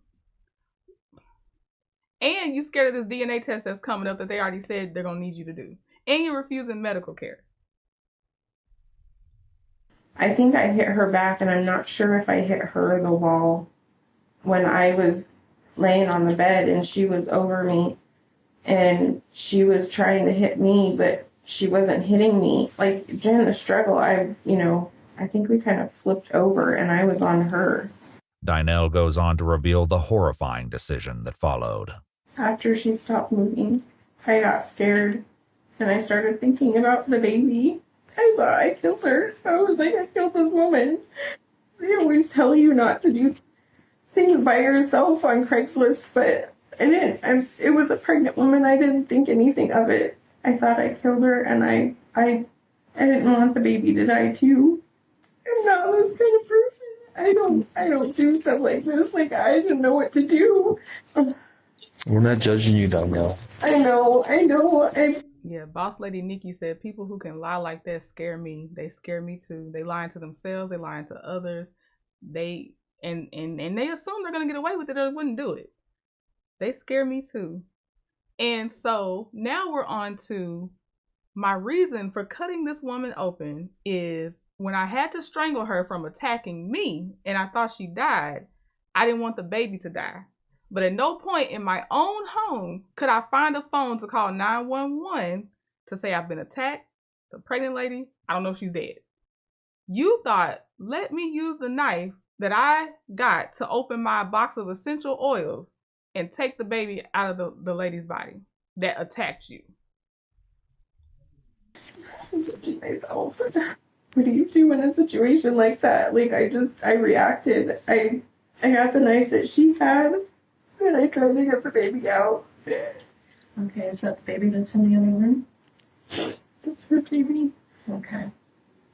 And you scared of this DNA test that's coming up that they already said they're going to need you to do. And you're refusing medical care. I think I hit her back, and I'm not sure if I hit her or the wall when I was laying on the bed and she was over me and she was trying to hit me, but she wasn't hitting me. Like, during the struggle, I think we kind of flipped over and I was on her. Dinell goes on to reveal the horrifying decision that followed. After she stopped moving, I got scared and I started thinking about the baby. I thought I killed her. I was like, I killed this woman. They always tell you not to do things by yourself on Craigslist, but I didn't. It was a pregnant woman. I didn't think anything of it. I thought I killed her, and I didn't want the baby to die too. I'm not this kind of person. I don't do stuff like this. Like, I didn't know what to do. We're not judging you, Danielle. I know. Yeah, Boss Lady Nikki said, people who can lie like that scare me. They scare me too. They lying to themselves. They lying to others. They and they assume they're gonna get away with it or they wouldn't do it. They scare me too. And so now we're on to my reason for cutting this woman open is when I had to strangle her from attacking me and I thought she died, I didn't want the baby to die. But at no point in my own home could I find a phone to call 911 to say I've been attacked. It's a pregnant lady. I don't know if she's dead. You thought, let me use the knife that I got to open my box of essential oils and take the baby out of the lady's body that attacked you. What do you do in a situation like that? Like, I reacted. I got the knife that she had. And I tried to get the baby out. Okay, is that the baby that's in the other room? That's her baby. Okay.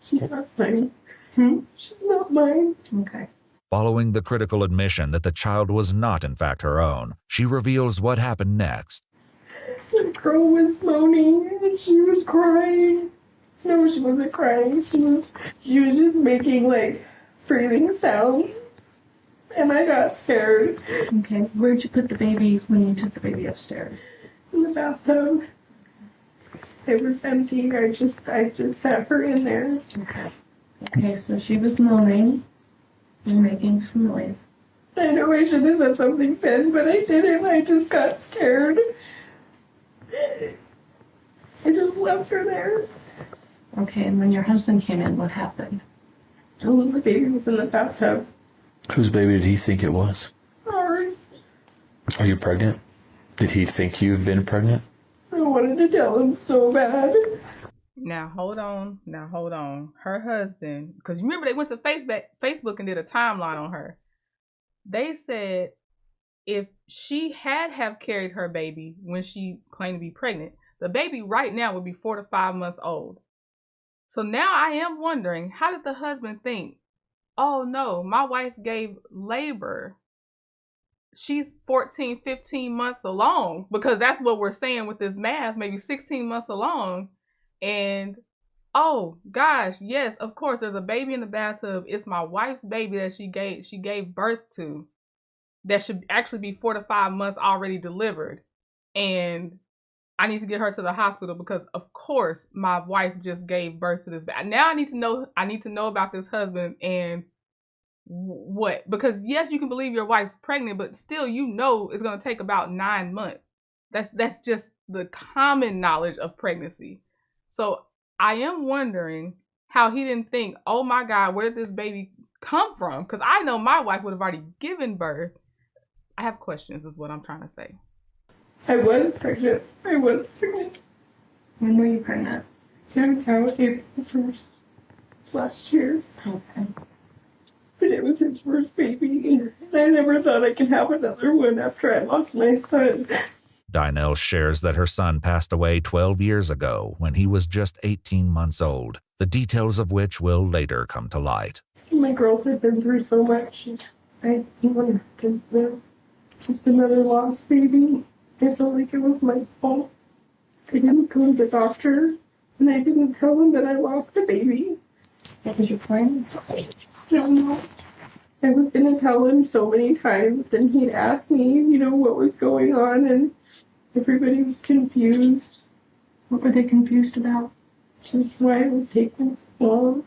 She's not mine. She's not mine. Okay. Following the critical admission that the child was not in fact her own, she reveals what happened next. The girl was moaning and she was crying. No, she wasn't crying. She was just making, like, breathing sounds. And I got scared. Okay, where'd you put the baby when you took the baby upstairs? In the bathtub. It was empty. I just sat her in there. Okay. Okay, so she was moaning and making some noise. I know I should have said something then, but I didn't. I just got scared. I just left her there. Okay, and when your husband came in, what happened? Oh, the baby was in the bathtub. Whose baby did he think it was? Ours. Are you pregnant? Did he think you've been pregnant? I wanted to tell him so bad. Now hold on. Her husband, because you remember they went to Facebook and did a timeline on her. They said if she have carried her baby when she claimed to be pregnant, the baby right now would be 4 to 5 months old. So now I am wondering, how did the husband think, oh no, my wife gave labor. She's 14, 15 months along, because that's what we're saying with this math, maybe 16 months along. And oh gosh, yes, of course, there's a baby in the bathtub. It's my wife's baby that she gave birth to. That should actually be 4 to 5 months already delivered. And I need to get her to the hospital because of course my wife just gave birth to this baby. Now I need to know about this husband and what, because yes, you can believe your wife's pregnant, but still, you know, it's going to take about 9 months. That's just the common knowledge of pregnancy. So I am wondering how he didn't think, oh my God, where did this baby come from? Because I know my wife would have already given birth. I have questions is what I'm trying to say. I was pregnant. When were you pregnant? April 1st last year. Okay. But it was his first baby, and I never thought I could have another one after I lost my son. Dinell shares that her son passed away 12 years ago when he was just 18 months old, the details of which will later come to light. My girls have been through so much. I wanted to just another lost baby. I felt like it was my fault. I didn't go to the doctor, and I didn't tell him that I lost the baby. What was your plan? I don't know. I was gonna tell him so many times, and he'd ask me, what was going on, and everybody was confused. What were they confused about? Just why it was taking so long.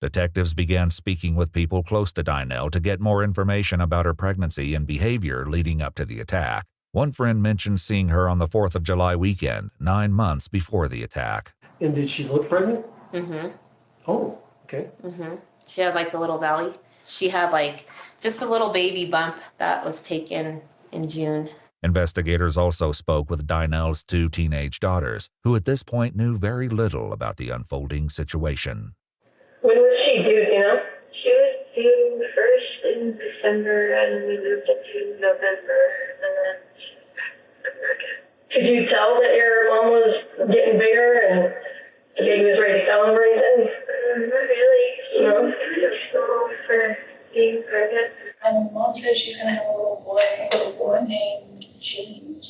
Detectives began speaking with people close to Dinell to get more information about her pregnancy and behavior leading up to the attack. One friend mentioned seeing her on the 4th of July weekend, 9 months before the attack. And did she look pregnant? Mm-hmm. Oh, okay. Mm-hmm. She had like a little belly. She had like just a little baby bump that was taken in June. Investigators also spoke with Dinell's 2 teenage daughters, who at this point knew very little about the unfolding situation. When was she due, She was due first in December, and we moved it to November, and then she was back again. Could you tell that your mom was getting bigger and the baby was ready to come or anything? Not really. She was kind of small for being pregnant. Mom said she's going to have a little boy named James.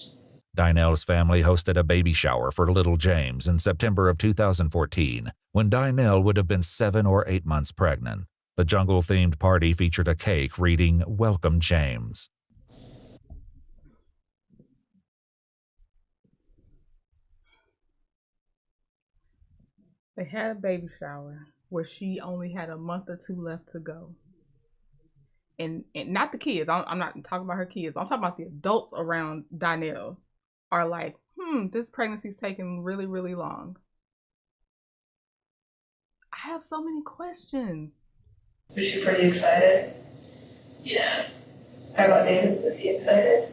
Dinell's family hosted a baby shower for little James in September of 2014, when Dinell would have been 7 or 8 months pregnant. The jungle-themed party featured a cake reading, "Welcome, James." They had a baby shower where she only had a month or 2 left to go. And not the kids. I'm not talking about her kids. I'm talking about the adults around Dinell are like, this pregnancy's taking really, really long. I have so many questions. Was she pretty excited? Yeah. How about David? Was he excited?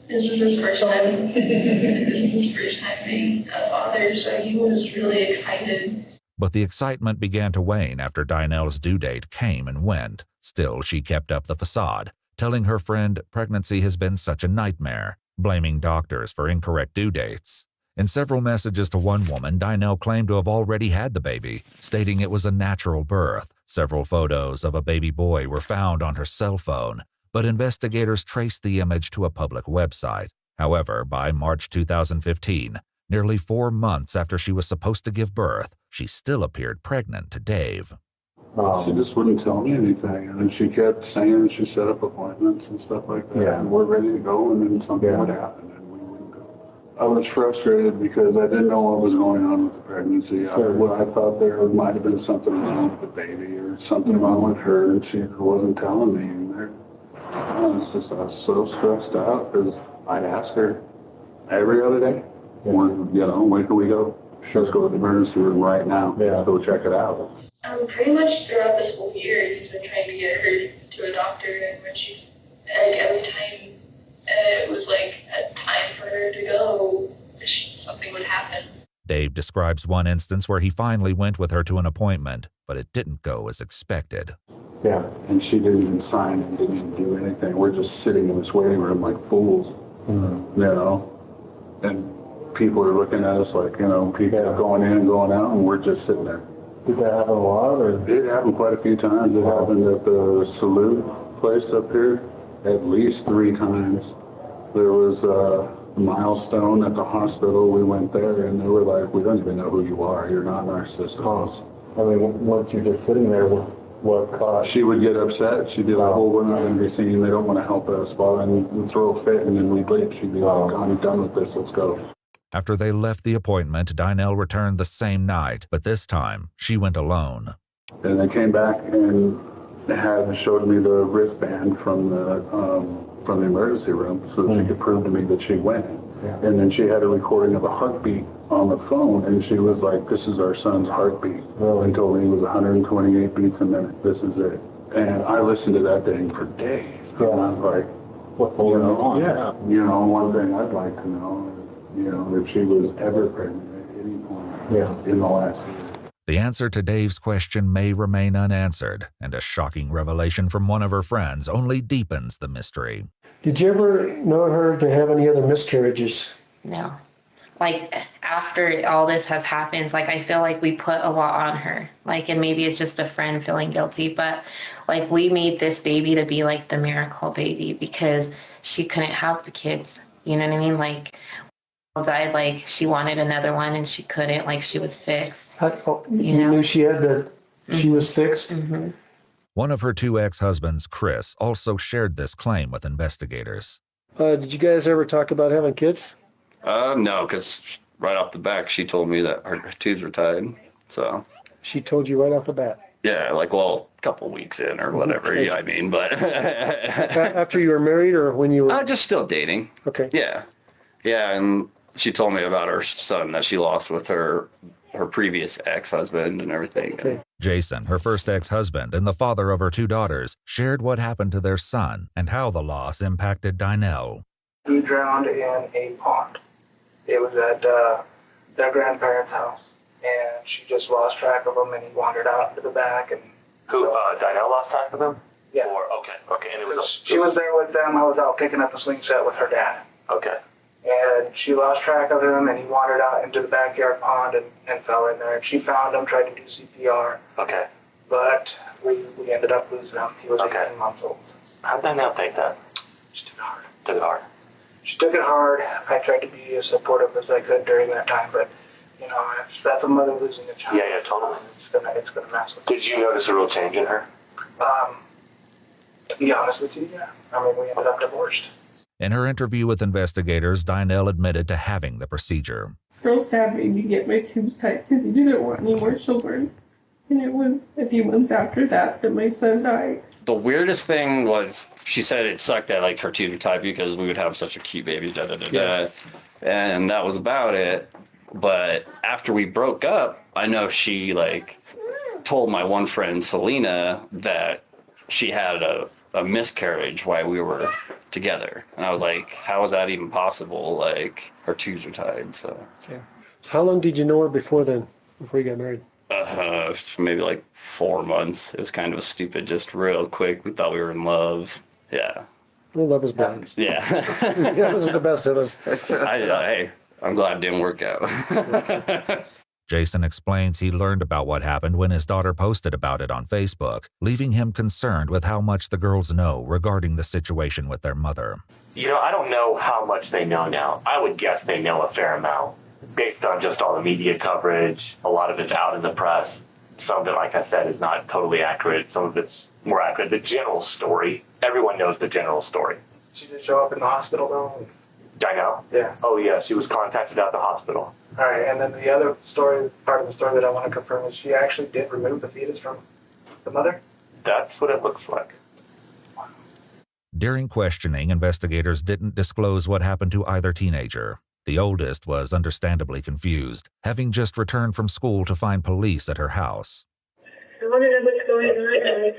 This is his first time. This is his first time being a father, so he was really excited. But the excitement began to wane after Dinell's due date came and went. Still, she kept up the facade, telling her friend pregnancy has been such a nightmare, blaming doctors for incorrect due dates. In several messages to one woman, Dinell claimed to have already had the baby, stating it was a natural birth. Several photos of a baby boy were found on her cell phone, but investigators traced the image to a public website. However, by March 2015, nearly 4 months after she was supposed to give birth, she still appeared pregnant to Dave. She just wouldn't tell me anything, and then she kept saying she set up appointments and stuff like that, and we're ready to go, and then something would happen, and we wouldn't go. I was frustrated because I didn't know what was going on with the pregnancy. I thought there might have been something wrong with the baby or something wrong with her, and she wasn't telling me. And I was so stressed out because I'd ask her every other day, when can we go? Let's go to the emergency room right now. Let's go check it out. Pretty much throughout the school year, he's been trying to get her to a doctor, and when she's, every time it was like a time for her to go, something would happen. Dave describes one instance where he finally went with her to an appointment, but it didn't go as expected. Yeah, and she didn't even sign and didn't even do anything. We're just sitting in this waiting room like fools, and people are looking at us like, people are going in and going out, and we're just sitting there. Did that happen a lot? Or? It happened quite a few times. It happened at the salute place up here at least 3 times. There was a milestone at the hospital. We went there, and they were like, we don't even know who you are. You're not in our system. I mean, once you're just sitting there, what caused? She would get upset. She'd be like, we're not going to be seen. They don't want to help us. And we'd throw a fit, and then we'd leave. She'd be like, I'm done with this. Let's go. After they left the appointment, Dinell returned the same night, but this time, she went alone. And they came back and showed me the wristband from the emergency room so that she could prove to me that she went. Yeah. And then she had a recording of a heartbeat on the phone, and she was like, this is our son's heartbeat. And told me it was 128 beats a minute. This is it. And I listened to that thing for days. Yeah. And I was like, what's going on? Yeah. One thing I'd like to know is, if she was ever pregnant at any point in the last year. The answer to Dave's question may remain unanswered, and a shocking revelation from one of her friends only deepens the mystery. Did you ever know her to have any other miscarriages? No. Like, after all this has happened, I feel like we put a lot on her. And maybe it's just a friend feeling guilty, but, we made this baby to be, the miracle baby because she couldn't have the kids. You know what I mean? Like, died, like she wanted another one and she couldn't, like she was fixed. You knew she had the, she was fixed? One of her 2 ex-husbands, Chris, also shared this claim with investigators. Did you guys ever talk about having kids? No, because right off the back, she told me that her tubes were tied. So. She told you right off the bat? Yeah, like, well, a couple weeks in or whatever, Okay. yeah, I mean, but. After you were married or when you were? Just still dating. Okay. Yeah. Yeah, and she told me about her son that she lost with her previous ex-husband and everything. Okay. Jason, her first ex-husband and the father of her 2 daughters, shared what happened to their son and how the loss impacted Dynel. He drowned in a pond. It was at their grandparents' house, and she just lost track of him, and he wandered out into the back. And who? Dynel lost track of him? Yeah. Okay, and it was. She was there with them. I was out picking up the swing set with her dad. Okay. And she lost track of him, and he wandered out into the backyard pond and fell in there. And she found him, tried to do CPR. Okay. But we ended up losing him. He was 18 months old. How did Dynel take that? She took it hard. Took it hard. She took it hard. I tried to be as supportive as I could during that time, but you know, that's a mother losing a child. Yeah, totally. It's gonna mess with. Did you notice a real change in her? To be honest with you, yeah. I mean, we ended up divorced. In her interview with investigators, Dynel admitted to having the procedure. Girl stabbed me to get my tubes tight because he didn't want any more children. And it was a few months after that my son died. The weirdest thing was she said it sucked that like her tubes were tied because we would have such a cute baby, and that was about it. But after we broke up, I know she like told my one friend Selena that she had a miscarriage while we were together, and I was like, how is that even possible? Like her tubes were tied. So yeah. So how long did you know her before then, before you got married? Maybe like 4 months. It was kind of stupid, just real quick. We thought we were in love. Yeah. Well, love is blind. Yeah. That was the best of us. Hey, I'm glad it didn't work out. Jason explains he learned about what happened when his daughter posted about it on Facebook, leaving him concerned with how much the girls know regarding the situation with their mother. You know, I don't know how much they know now. I would guess they know a fair amount. Based on just all the media coverage, a lot of it's out in the press. Some of it, like I said, is not totally accurate. Some of it's more accurate. The general story, everyone knows the general story. She did show up in the hospital though. Dynel? Yeah. Oh yeah, she was contacted at the hospital. All right, and then the other story, part of the story that I want to confirm is she actually did remove the fetus from the mother? That's what it looks like. During questioning, investigators didn't disclose what happened to either teenager. The oldest was understandably confused, having just returned from school to find police at her house. I want to know what's going on.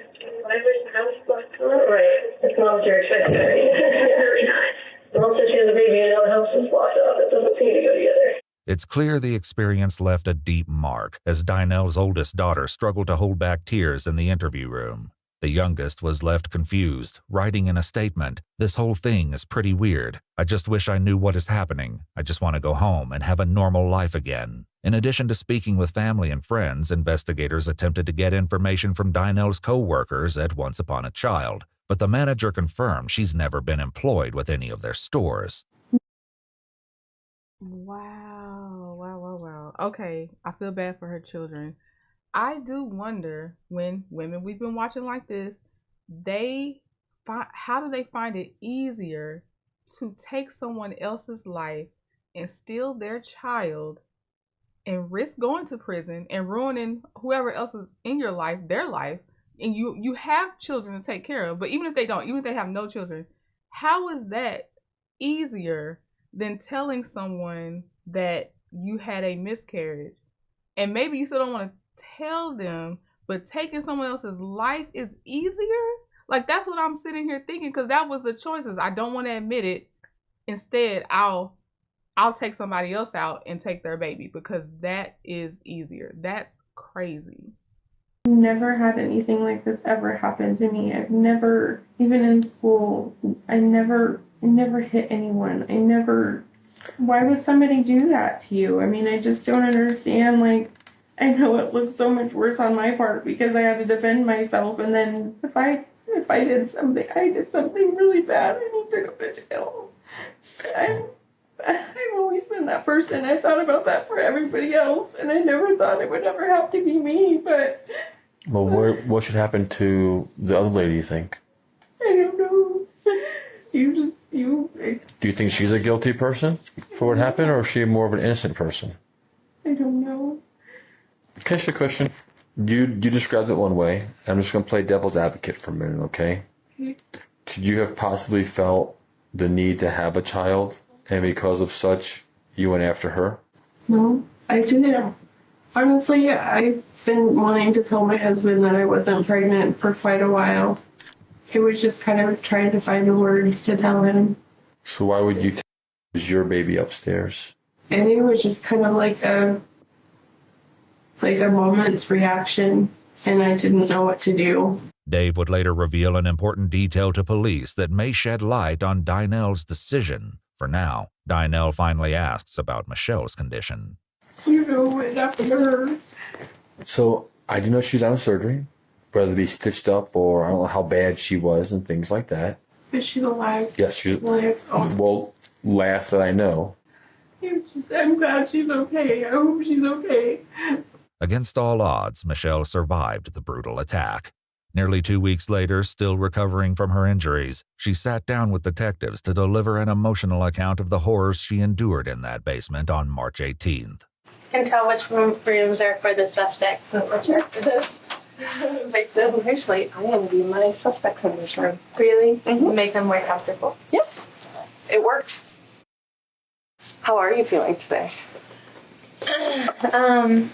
Why was the house blocked off? Right. It's not very exciting. Very nice. And also she has a baby and now the house is blocked off. It doesn't seem to go together. It's clear the experience left a deep mark as Dynel's oldest daughter struggled to hold back tears in the interview room. The youngest was left confused, writing in a statement, "This whole thing is pretty weird. I just wish I knew what is happening. I just want to go home and have a normal life again." In addition to speaking with family and friends, investigators attempted to get information from Dynel's co-workers at Once Upon a Child, but the manager confirmed she's never been employed with any of their stores. Wow. Okay, I feel bad for her children. I do wonder when women we've been watching like this, how do they find it easier to take someone else's life and steal their child and risk going to prison and ruining whoever else is in your life, their life, and you have children to take care of, but even if they don't, even if they have no children, how is that easier than telling someone that you had a miscarriage? And maybe you still don't want to tell them, but taking someone else's life is easier? Like, that's what I'm sitting here thinking, because that was the choices. I don't want to admit it. Instead, I'll take somebody else out and take their baby because that is easier. That's crazy. Never had anything like this ever happen to me. I've never, even in school, I never hit anyone. Why would somebody do that to you? I mean, I just don't understand. Like, I know it looks so much worse on my part because I had to defend myself, and then if I did something really bad and he took him to jail. I've always been that person. I thought about that for everybody else, and I never thought it would ever have to be me, but Well, what should happen to the other lady, you think? I don't know. Do you think she's a guilty person for what happened, or is she more of an innocent person? I don't know. Can I ask you a question? You described it one way. I'm just going to play devil's advocate for a minute, okay? Could you have possibly felt the need to have a child, and because of such, you went after her? No, I didn't. Honestly, I've been wanting to tell my husband that I wasn't pregnant for quite a while. It was just kind of trying to find the words to tell him. So why would you take your baby upstairs? And it was just kind of like a moment's reaction, and I didn't know what to do. Dave would later reveal an important detail to police that may shed light on Dynell's decision. For now, Dynell finally asks about Michelle's condition. You know what happened to her. So I do know she's out of surgery, whether it be stitched up or I don't know how bad she was and things like that. Is she alive? Yes, she's alive. Oh. Well, last that I know. I'm glad she's okay. I hope she's okay. Against all odds, Michelle survived the brutal attack. Nearly 2 weeks later, still recovering from her injuries, she sat down with detectives to deliver an emotional account of the horrors she endured in that basement on March 18th. Can tell which rooms are for the suspects and which are for the victims. Actually, I interview my suspects in this room. Really? Mm-hmm. Make them more comfortable. Yes, it works. How are you feeling today? I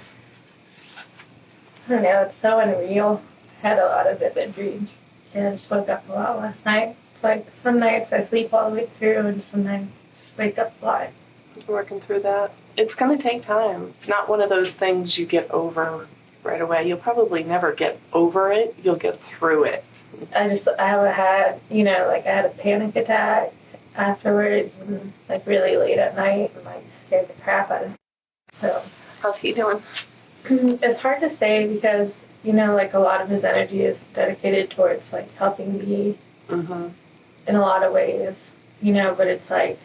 don't know, it's so unreal. I had a lot of vivid dreams and I just woke up a lot last night. It's like some nights I sleep all the way through and some nights I just wake up a lot. Working through that. It's going to take time. It's not one of those things you get over right away. You'll probably never get over it. You'll get through it. I had a panic attack afterwards, and like really late at night, and like scared the crap out of me. So how's he doing? It's hard to say because like a lot of his energy is dedicated towards like helping me in a lot of ways, but it's like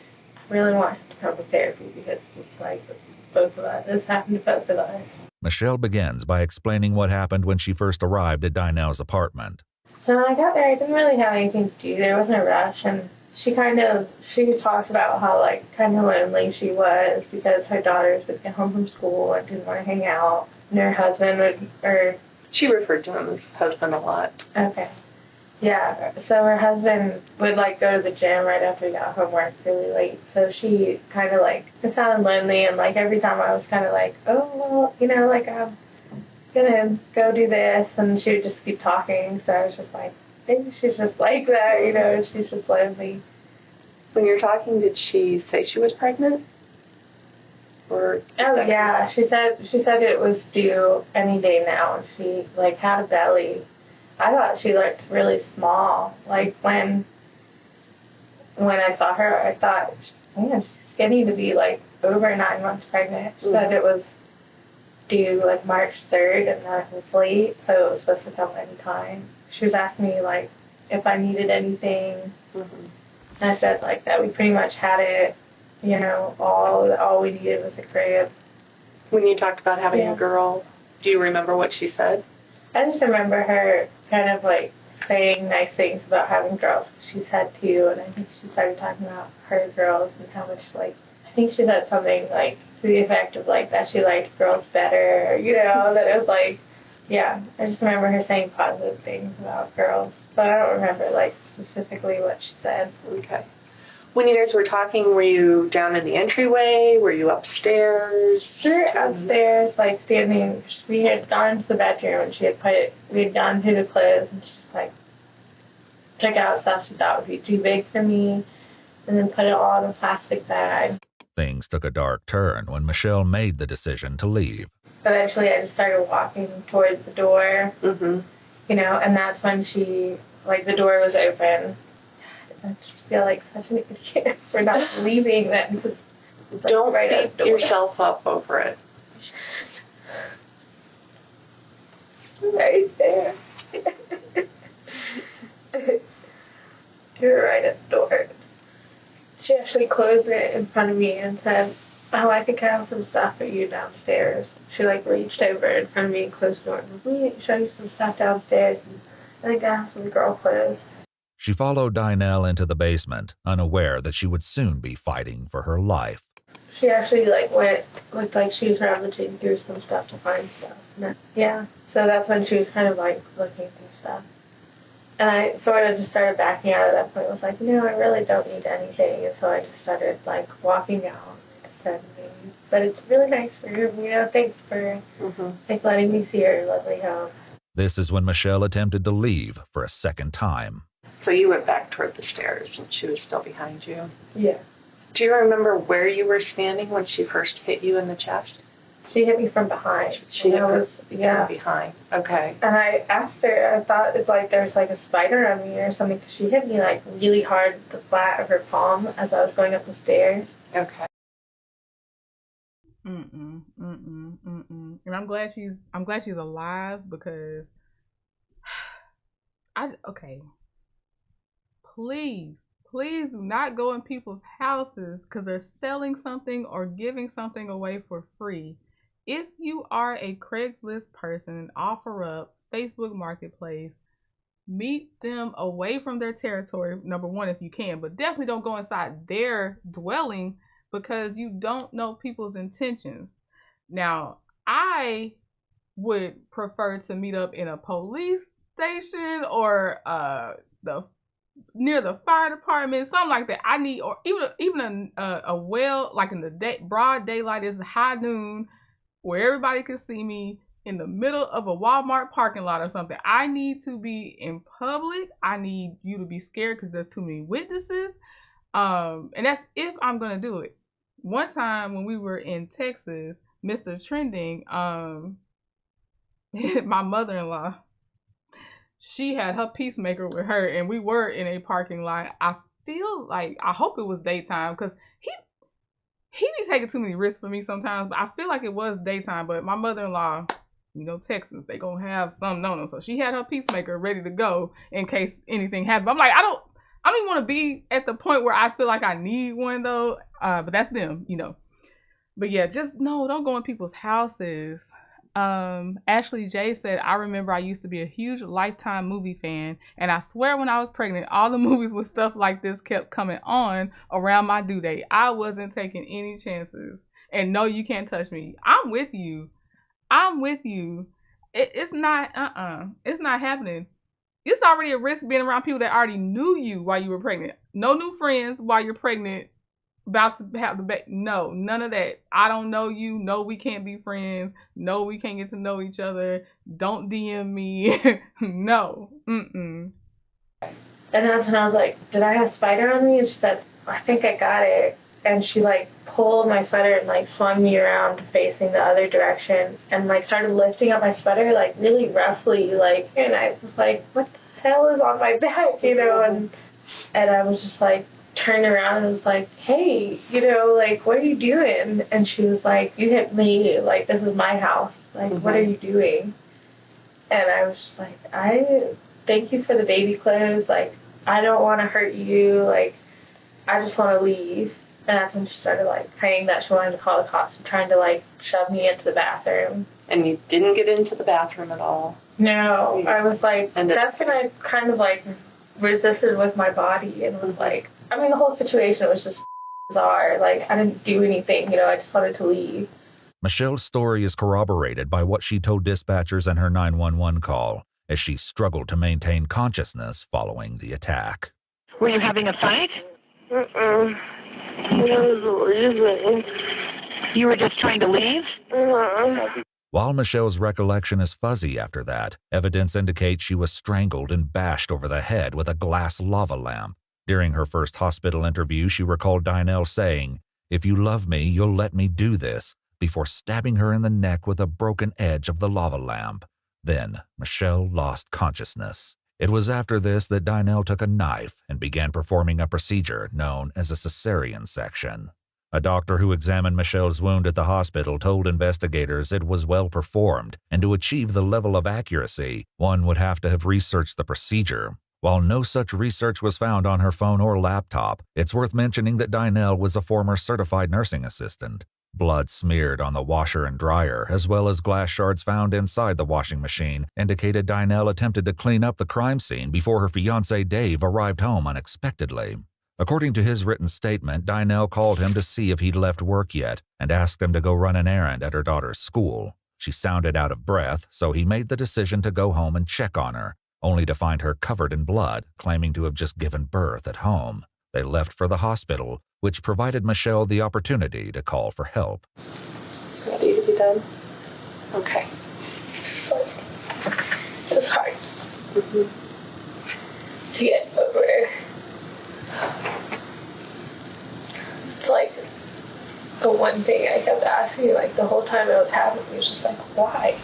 I really want him to come to therapy because it's like both of us. This happened to both of us. Michelle begins by explaining what happened when she first arrived at Dynell's apartment. So when I got there, I didn't really have anything to do. There wasn't a rush, and she talked about how like kind of lonely she was because her daughters would get home from school and didn't want to hang out, and her husband she referred to him as husband a lot. Okay. Yeah, so her husband would like go to the gym right after he got home work really late. So she kind of like, it sounded lonely, and like every time I was kind of like, oh, well, like I'm gonna go do this, and she would just keep talking. So I was just like, maybe she's just like that, she's just lonely. When you're talking, did she say she was pregnant? Or oh yeah, she said it was due any day now, and she like had a belly. I thought she looked really small. Like when I saw her, I thought, man, she's skinny to be like over 9 months pregnant. She said it was due like March 3rd, and that was late, so it was supposed to come any time. She was asking me like if I needed anything, and I said like that we pretty much had it. All we needed was a crib. When you talked about having a girl, do you remember what she said? I just remember her kind of like saying nice things about having girls. She's had 2, and I think she started talking about her girls and how much like, I think she said something like to the effect of like that she liked girls better, that it was like, yeah, I just remember her saying positive things about girls, but I don't remember like specifically what she said. Okay. When you guys were talking, were you down in the entryway? Were you upstairs? Sure, upstairs, like standing. We had gone to the bedroom, and we had gone through the clothes, and she like took out stuff she thought would be too big for me, and then put it all in a plastic bag. Things took a dark turn when Michelle made the decision to leave. Eventually, I just started walking towards the door, and that's when the door was open. I just feel like such an idiot for not leaving then. Don't beat yourself up over it. Right there. You're right at the door. She actually closed it in front of me and said, "Oh, I think I have some stuff for you downstairs." She like reached over in front of me and closed the door. Let me show you some stuff downstairs. And I think I have some girl clothes. She followed Dinell into the basement, unaware that she would soon be fighting for her life. She actually like looked like she was rummaging through some stuff to find stuff. Yeah, so that's when she was kind of like looking through stuff. And I sort of just started backing out at that point. I was like, no, I really don't need anything. And so I just started like walking out. But it's really nice for you. Thanks for like letting me see your lovely house. This is when Michelle attempted to leave for a second time. So you went back toward the stairs and she was still behind you? Yeah. Do you remember where you were standing when she first hit you in the chest? She hit me from behind. She hit was from behind. Okay. And I asked her, I thought it's like there was like a spider on me or something, because she hit me like really hard with the flat of her palm as I was going up the stairs. Okay. And I'm glad she's alive, because please do not go in people's houses because they're selling something or giving something away for free. If you are a Craigslist person and offer up Facebook Marketplace, meet them away from their territory, number one, if you can, but definitely don't go inside their dwelling, because you don't know people's intentions. Now, I would prefer to meet up in a police station or near the fire department, something like that. I need, or even a well, like in the broad daylight, is high noon, where everybody can see me in the middle of a Walmart parking lot or something. I need to be in public. I need you to be scared because there's too many witnesses. And that's if I'm gonna do it. One time when we were in Texas, Mr. Trending, my mother-in-law, she had her peacemaker with her, and we were in a parking lot. I hope it was daytime, because he be taking too many risks for me sometimes, but I feel like it was daytime. But my mother-in-law, Texans, they gonna have something on them. So she had her peacemaker ready to go in case anything happened. I'm like, I don't even want to be at the point where I feel like I need one though. But that's them, But yeah, just don't go in people's houses. Ashley J said, I remember I used to be a huge Lifetime movie fan, and I swear when I was pregnant, all the movies with stuff like this kept coming on around my due date. I wasn't taking any chances. And no, you can't touch me. I'm with you. It's not happening. It's already a risk being around people that already knew you while you were pregnant. No new friends while you're pregnant, about to have the baby. No, none of that. I don't know you. No, we can't be friends. No, we can't get to know each other. Don't DM me. No. And that's when I was like, did I have a spider on me? And she said, I think I got it. And she like pulled my sweater and like swung me around facing the other direction and like started lifting up my sweater like really roughly, and I was like, what the hell is on my back, and I was just like, turned around and was like, hey, what are you doing? And she was like, you hit me, like, this is my house, like, what are you doing? And I was just like, I thank you for the baby clothes, like, I don't want to hurt you, like, I just want to leave. And that's when she started like saying that she wanted to call the cops and trying to like shove me into the bathroom. And you didn't get into the bathroom at all? No, I was like, that's when I kind of like resisted with my body and was like, the whole situation was just bizarre. Like, I didn't do anything, I just wanted to leave. Michelle's story is corroborated by what she told dispatchers in her 911 call, as she struggled to maintain consciousness following the attack. Were you having a fight? You were just trying to leave? While Michelle's recollection is fuzzy after that, evidence indicates she was strangled and bashed over the head with a glass lava lamp. During her first hospital interview, she recalled Dinell saying, "If you love me, you'll let me do this," before stabbing her in the neck with a broken edge of the lava lamp. Then, Michelle lost consciousness. It was after this that Dinell took a knife and began performing a procedure known as a cesarean section. A doctor who examined Michelle's wound at the hospital told investigators it was well performed, and to achieve the level of accuracy, one would have to have researched the procedure, While no such research was found on her phone or laptop, it's worth mentioning that Dynel was a former certified nursing assistant. Blood smeared on the washer and dryer, as well as glass shards found inside the washing machine, indicated Dynel attempted to clean up the crime scene before her fiancé Dave arrived home unexpectedly. According to his written statement, Dynel called him to see if he'd left work yet and asked him to go run an errand at her daughter's school. She sounded out of breath, so he made the decision to go home and check on her, only to find her covered in blood, claiming to have just given birth at home. They left for the hospital, which provided Michelle the opportunity to call for help. Ready to be done? Okay. It's hard to get over. It's like the one thing I kept asking, like the whole time it was happening, it was just like, why?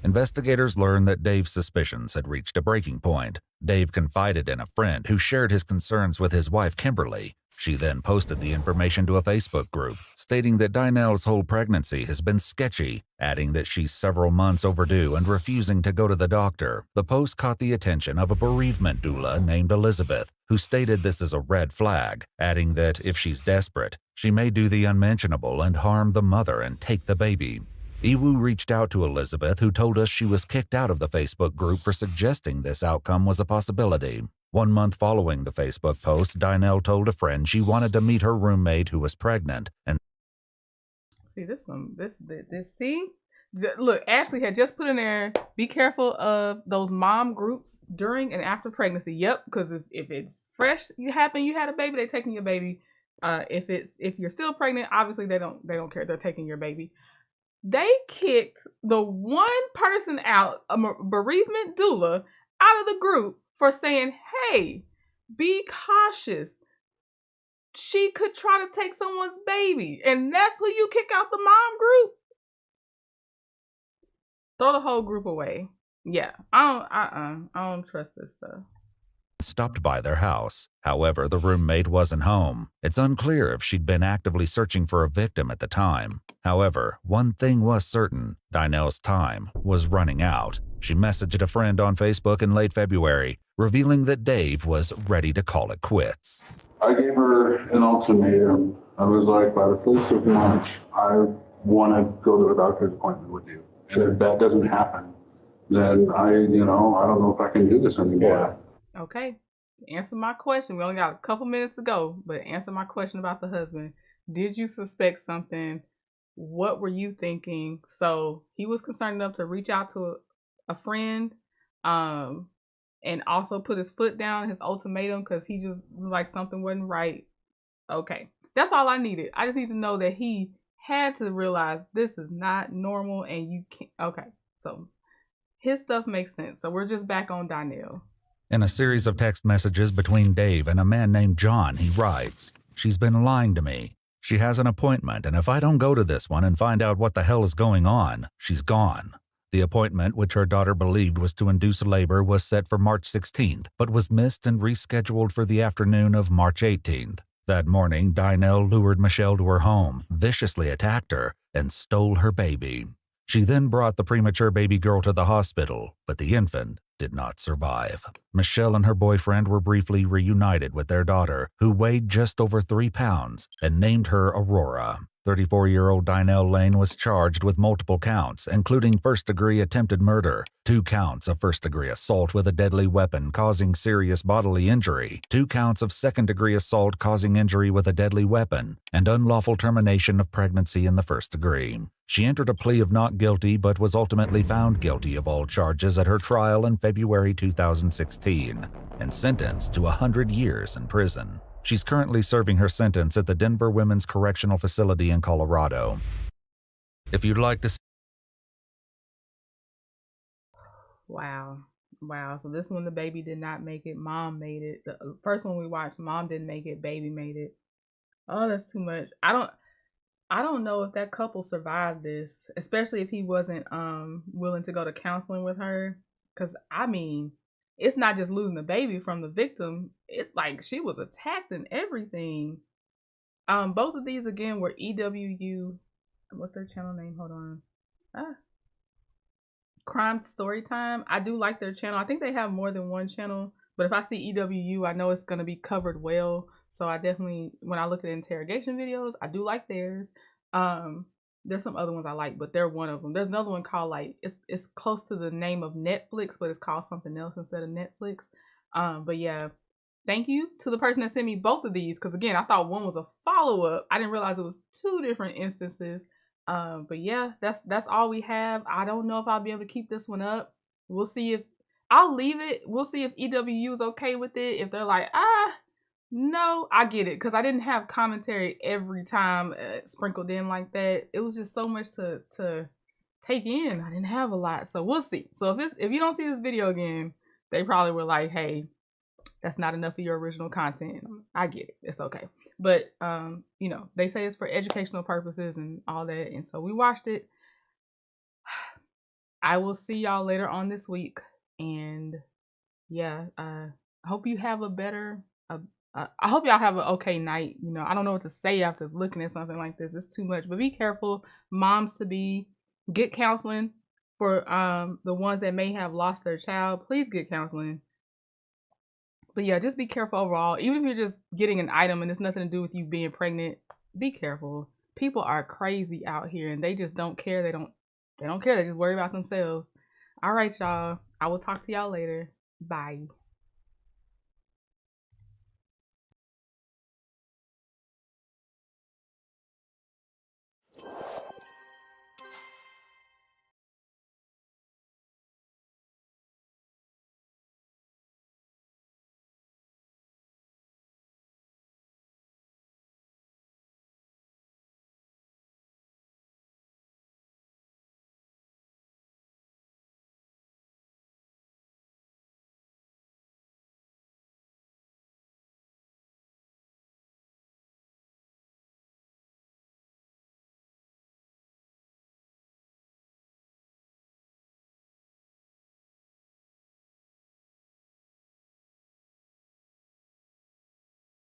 Investigators learned that Dave's suspicions had reached a breaking point. Dave confided in a friend who shared his concerns with his wife, Kimberly. She then posted the information to a Facebook group, stating that Dynel's whole pregnancy has been sketchy, adding that she's several months overdue and refusing to go to the doctor. The post caught the attention of a bereavement doula named Elizabeth, who stated this is a red flag, adding that if she's desperate, she may do the unmentionable and harm the mother and take the baby. Iwu reached out to Elizabeth, who told us she was kicked out of the Facebook group for suggesting this outcome was a possibility. 1 month following the Facebook post, Dynel told a friend she wanted to meet her roommate who was pregnant. And see, look, Ashley had just put in there, be careful of those mom groups during and after pregnancy. Yep, because if it's fresh, you had a baby, they're taking your baby. If you're still pregnant, obviously they don't care, they're taking your baby. They kicked the one person out, a bereavement doula, out of the group for saying, hey, be cautious. She could try to take someone's baby. And that's who you kick out the mom group? Throw the whole group away. Yeah, I don't trust this stuff. Stopped by their house. However, the roommate wasn't home. It's unclear if she'd been actively searching for a victim at the time. However, one thing was certain, Dynel's time was running out. She messaged a friend on Facebook in late February, revealing that Dave was ready to call it quits. I gave her an ultimatum. I was like, by the 1st of March, I want to go to a doctor's appointment with you. And if that doesn't happen, then I don't know if I can do this anymore. Okay, answer my question. We only got a couple minutes to go, but answer my question about the husband. Did you suspect something? What were you thinking? So he was concerned enough to reach out to a friend, and also put his foot down, his ultimatum, because he just was like something wasn't right. Okay, that's all I needed. I just need to know that he had to realize this is not normal, and you can't. Okay, so his stuff makes sense. So we're just back on Dynel. In a series of text messages between Dave and a man named John, he writes, "She's been lying to me. She has an appointment, and if I don't go to this one and find out what the hell is going on, she's gone." The appointment, which her daughter believed was to induce labor, was set for March 16th, but was missed and rescheduled for the afternoon of March 18th. That morning, Dynel lured Michelle to her home, viciously attacked her, and stole her baby. She then brought the premature baby girl to the hospital, but the infant did not survive. Michelle and her boyfriend were briefly reunited with their daughter, who weighed just over 3 pounds, and named her Aurora. 34-year-old Dynel Lane was charged with multiple counts, including first-degree attempted murder, 2 counts of first-degree assault with a deadly weapon causing serious bodily injury, 2 counts of second-degree assault causing injury with a deadly weapon, and unlawful termination of pregnancy in the first degree. She entered a plea of not guilty but was ultimately found guilty of all charges at her trial in February 2016 and sentenced to 100 years in prison. She's currently serving her sentence at the Denver Women's Correctional Facility in Colorado. If you'd like to see... Wow. So this one, the baby did not make it. Mom made it. The first one we watched, mom didn't make it. Baby made it. Oh, that's too much. I don't know if that couple survived this, especially if he wasn't willing to go to counseling with her. Because, I mean, it's not just losing the baby from the victim. It's like she was attacked and everything. Both of these, again, were EWU. What's their channel name? Hold on. Crime Story Time. I do like their channel. I think they have more than one channel, but if I see EWU, I know it's going to be covered well. So I definitely, when I look at interrogation videos, I do like theirs. There's some other ones I like, but they're one of them. There's another one called, like, it's close to the name of Netflix, but it's called something else instead of Netflix. But yeah, thank you to the person that sent me both of these, because again, I thought one was a follow-up. I didn't realize it was two different instances. But yeah, that's all we have. I don't know if I'll be able to keep this one up. We'll see if I'll leave it. We'll see if EWU is okay with it. If they're like, no, I get it, because I didn't have commentary every time sprinkled in like that. It was just so much to take in. I didn't have a lot, so we'll see. So if you don't see this video again, they probably were like, hey, that's not enough of your original content. I get it. It's okay. But you know, they say it's for educational purposes and all that, and so we watched it. I will see y'all later on this week, and yeah, I hope you have a better I hope y'all have an okay night. You know, I don't know what to say after looking at something like this. It's too much. But be careful, moms to be. Get counseling for the ones that may have lost their child. Please get counseling. But yeah, just be careful overall. Even if you're just getting an item and it's nothing to do with you being pregnant, be careful. People are crazy out here and they just don't care. They don't care. They just worry about themselves. All right, y'all. I will talk to y'all later. Bye.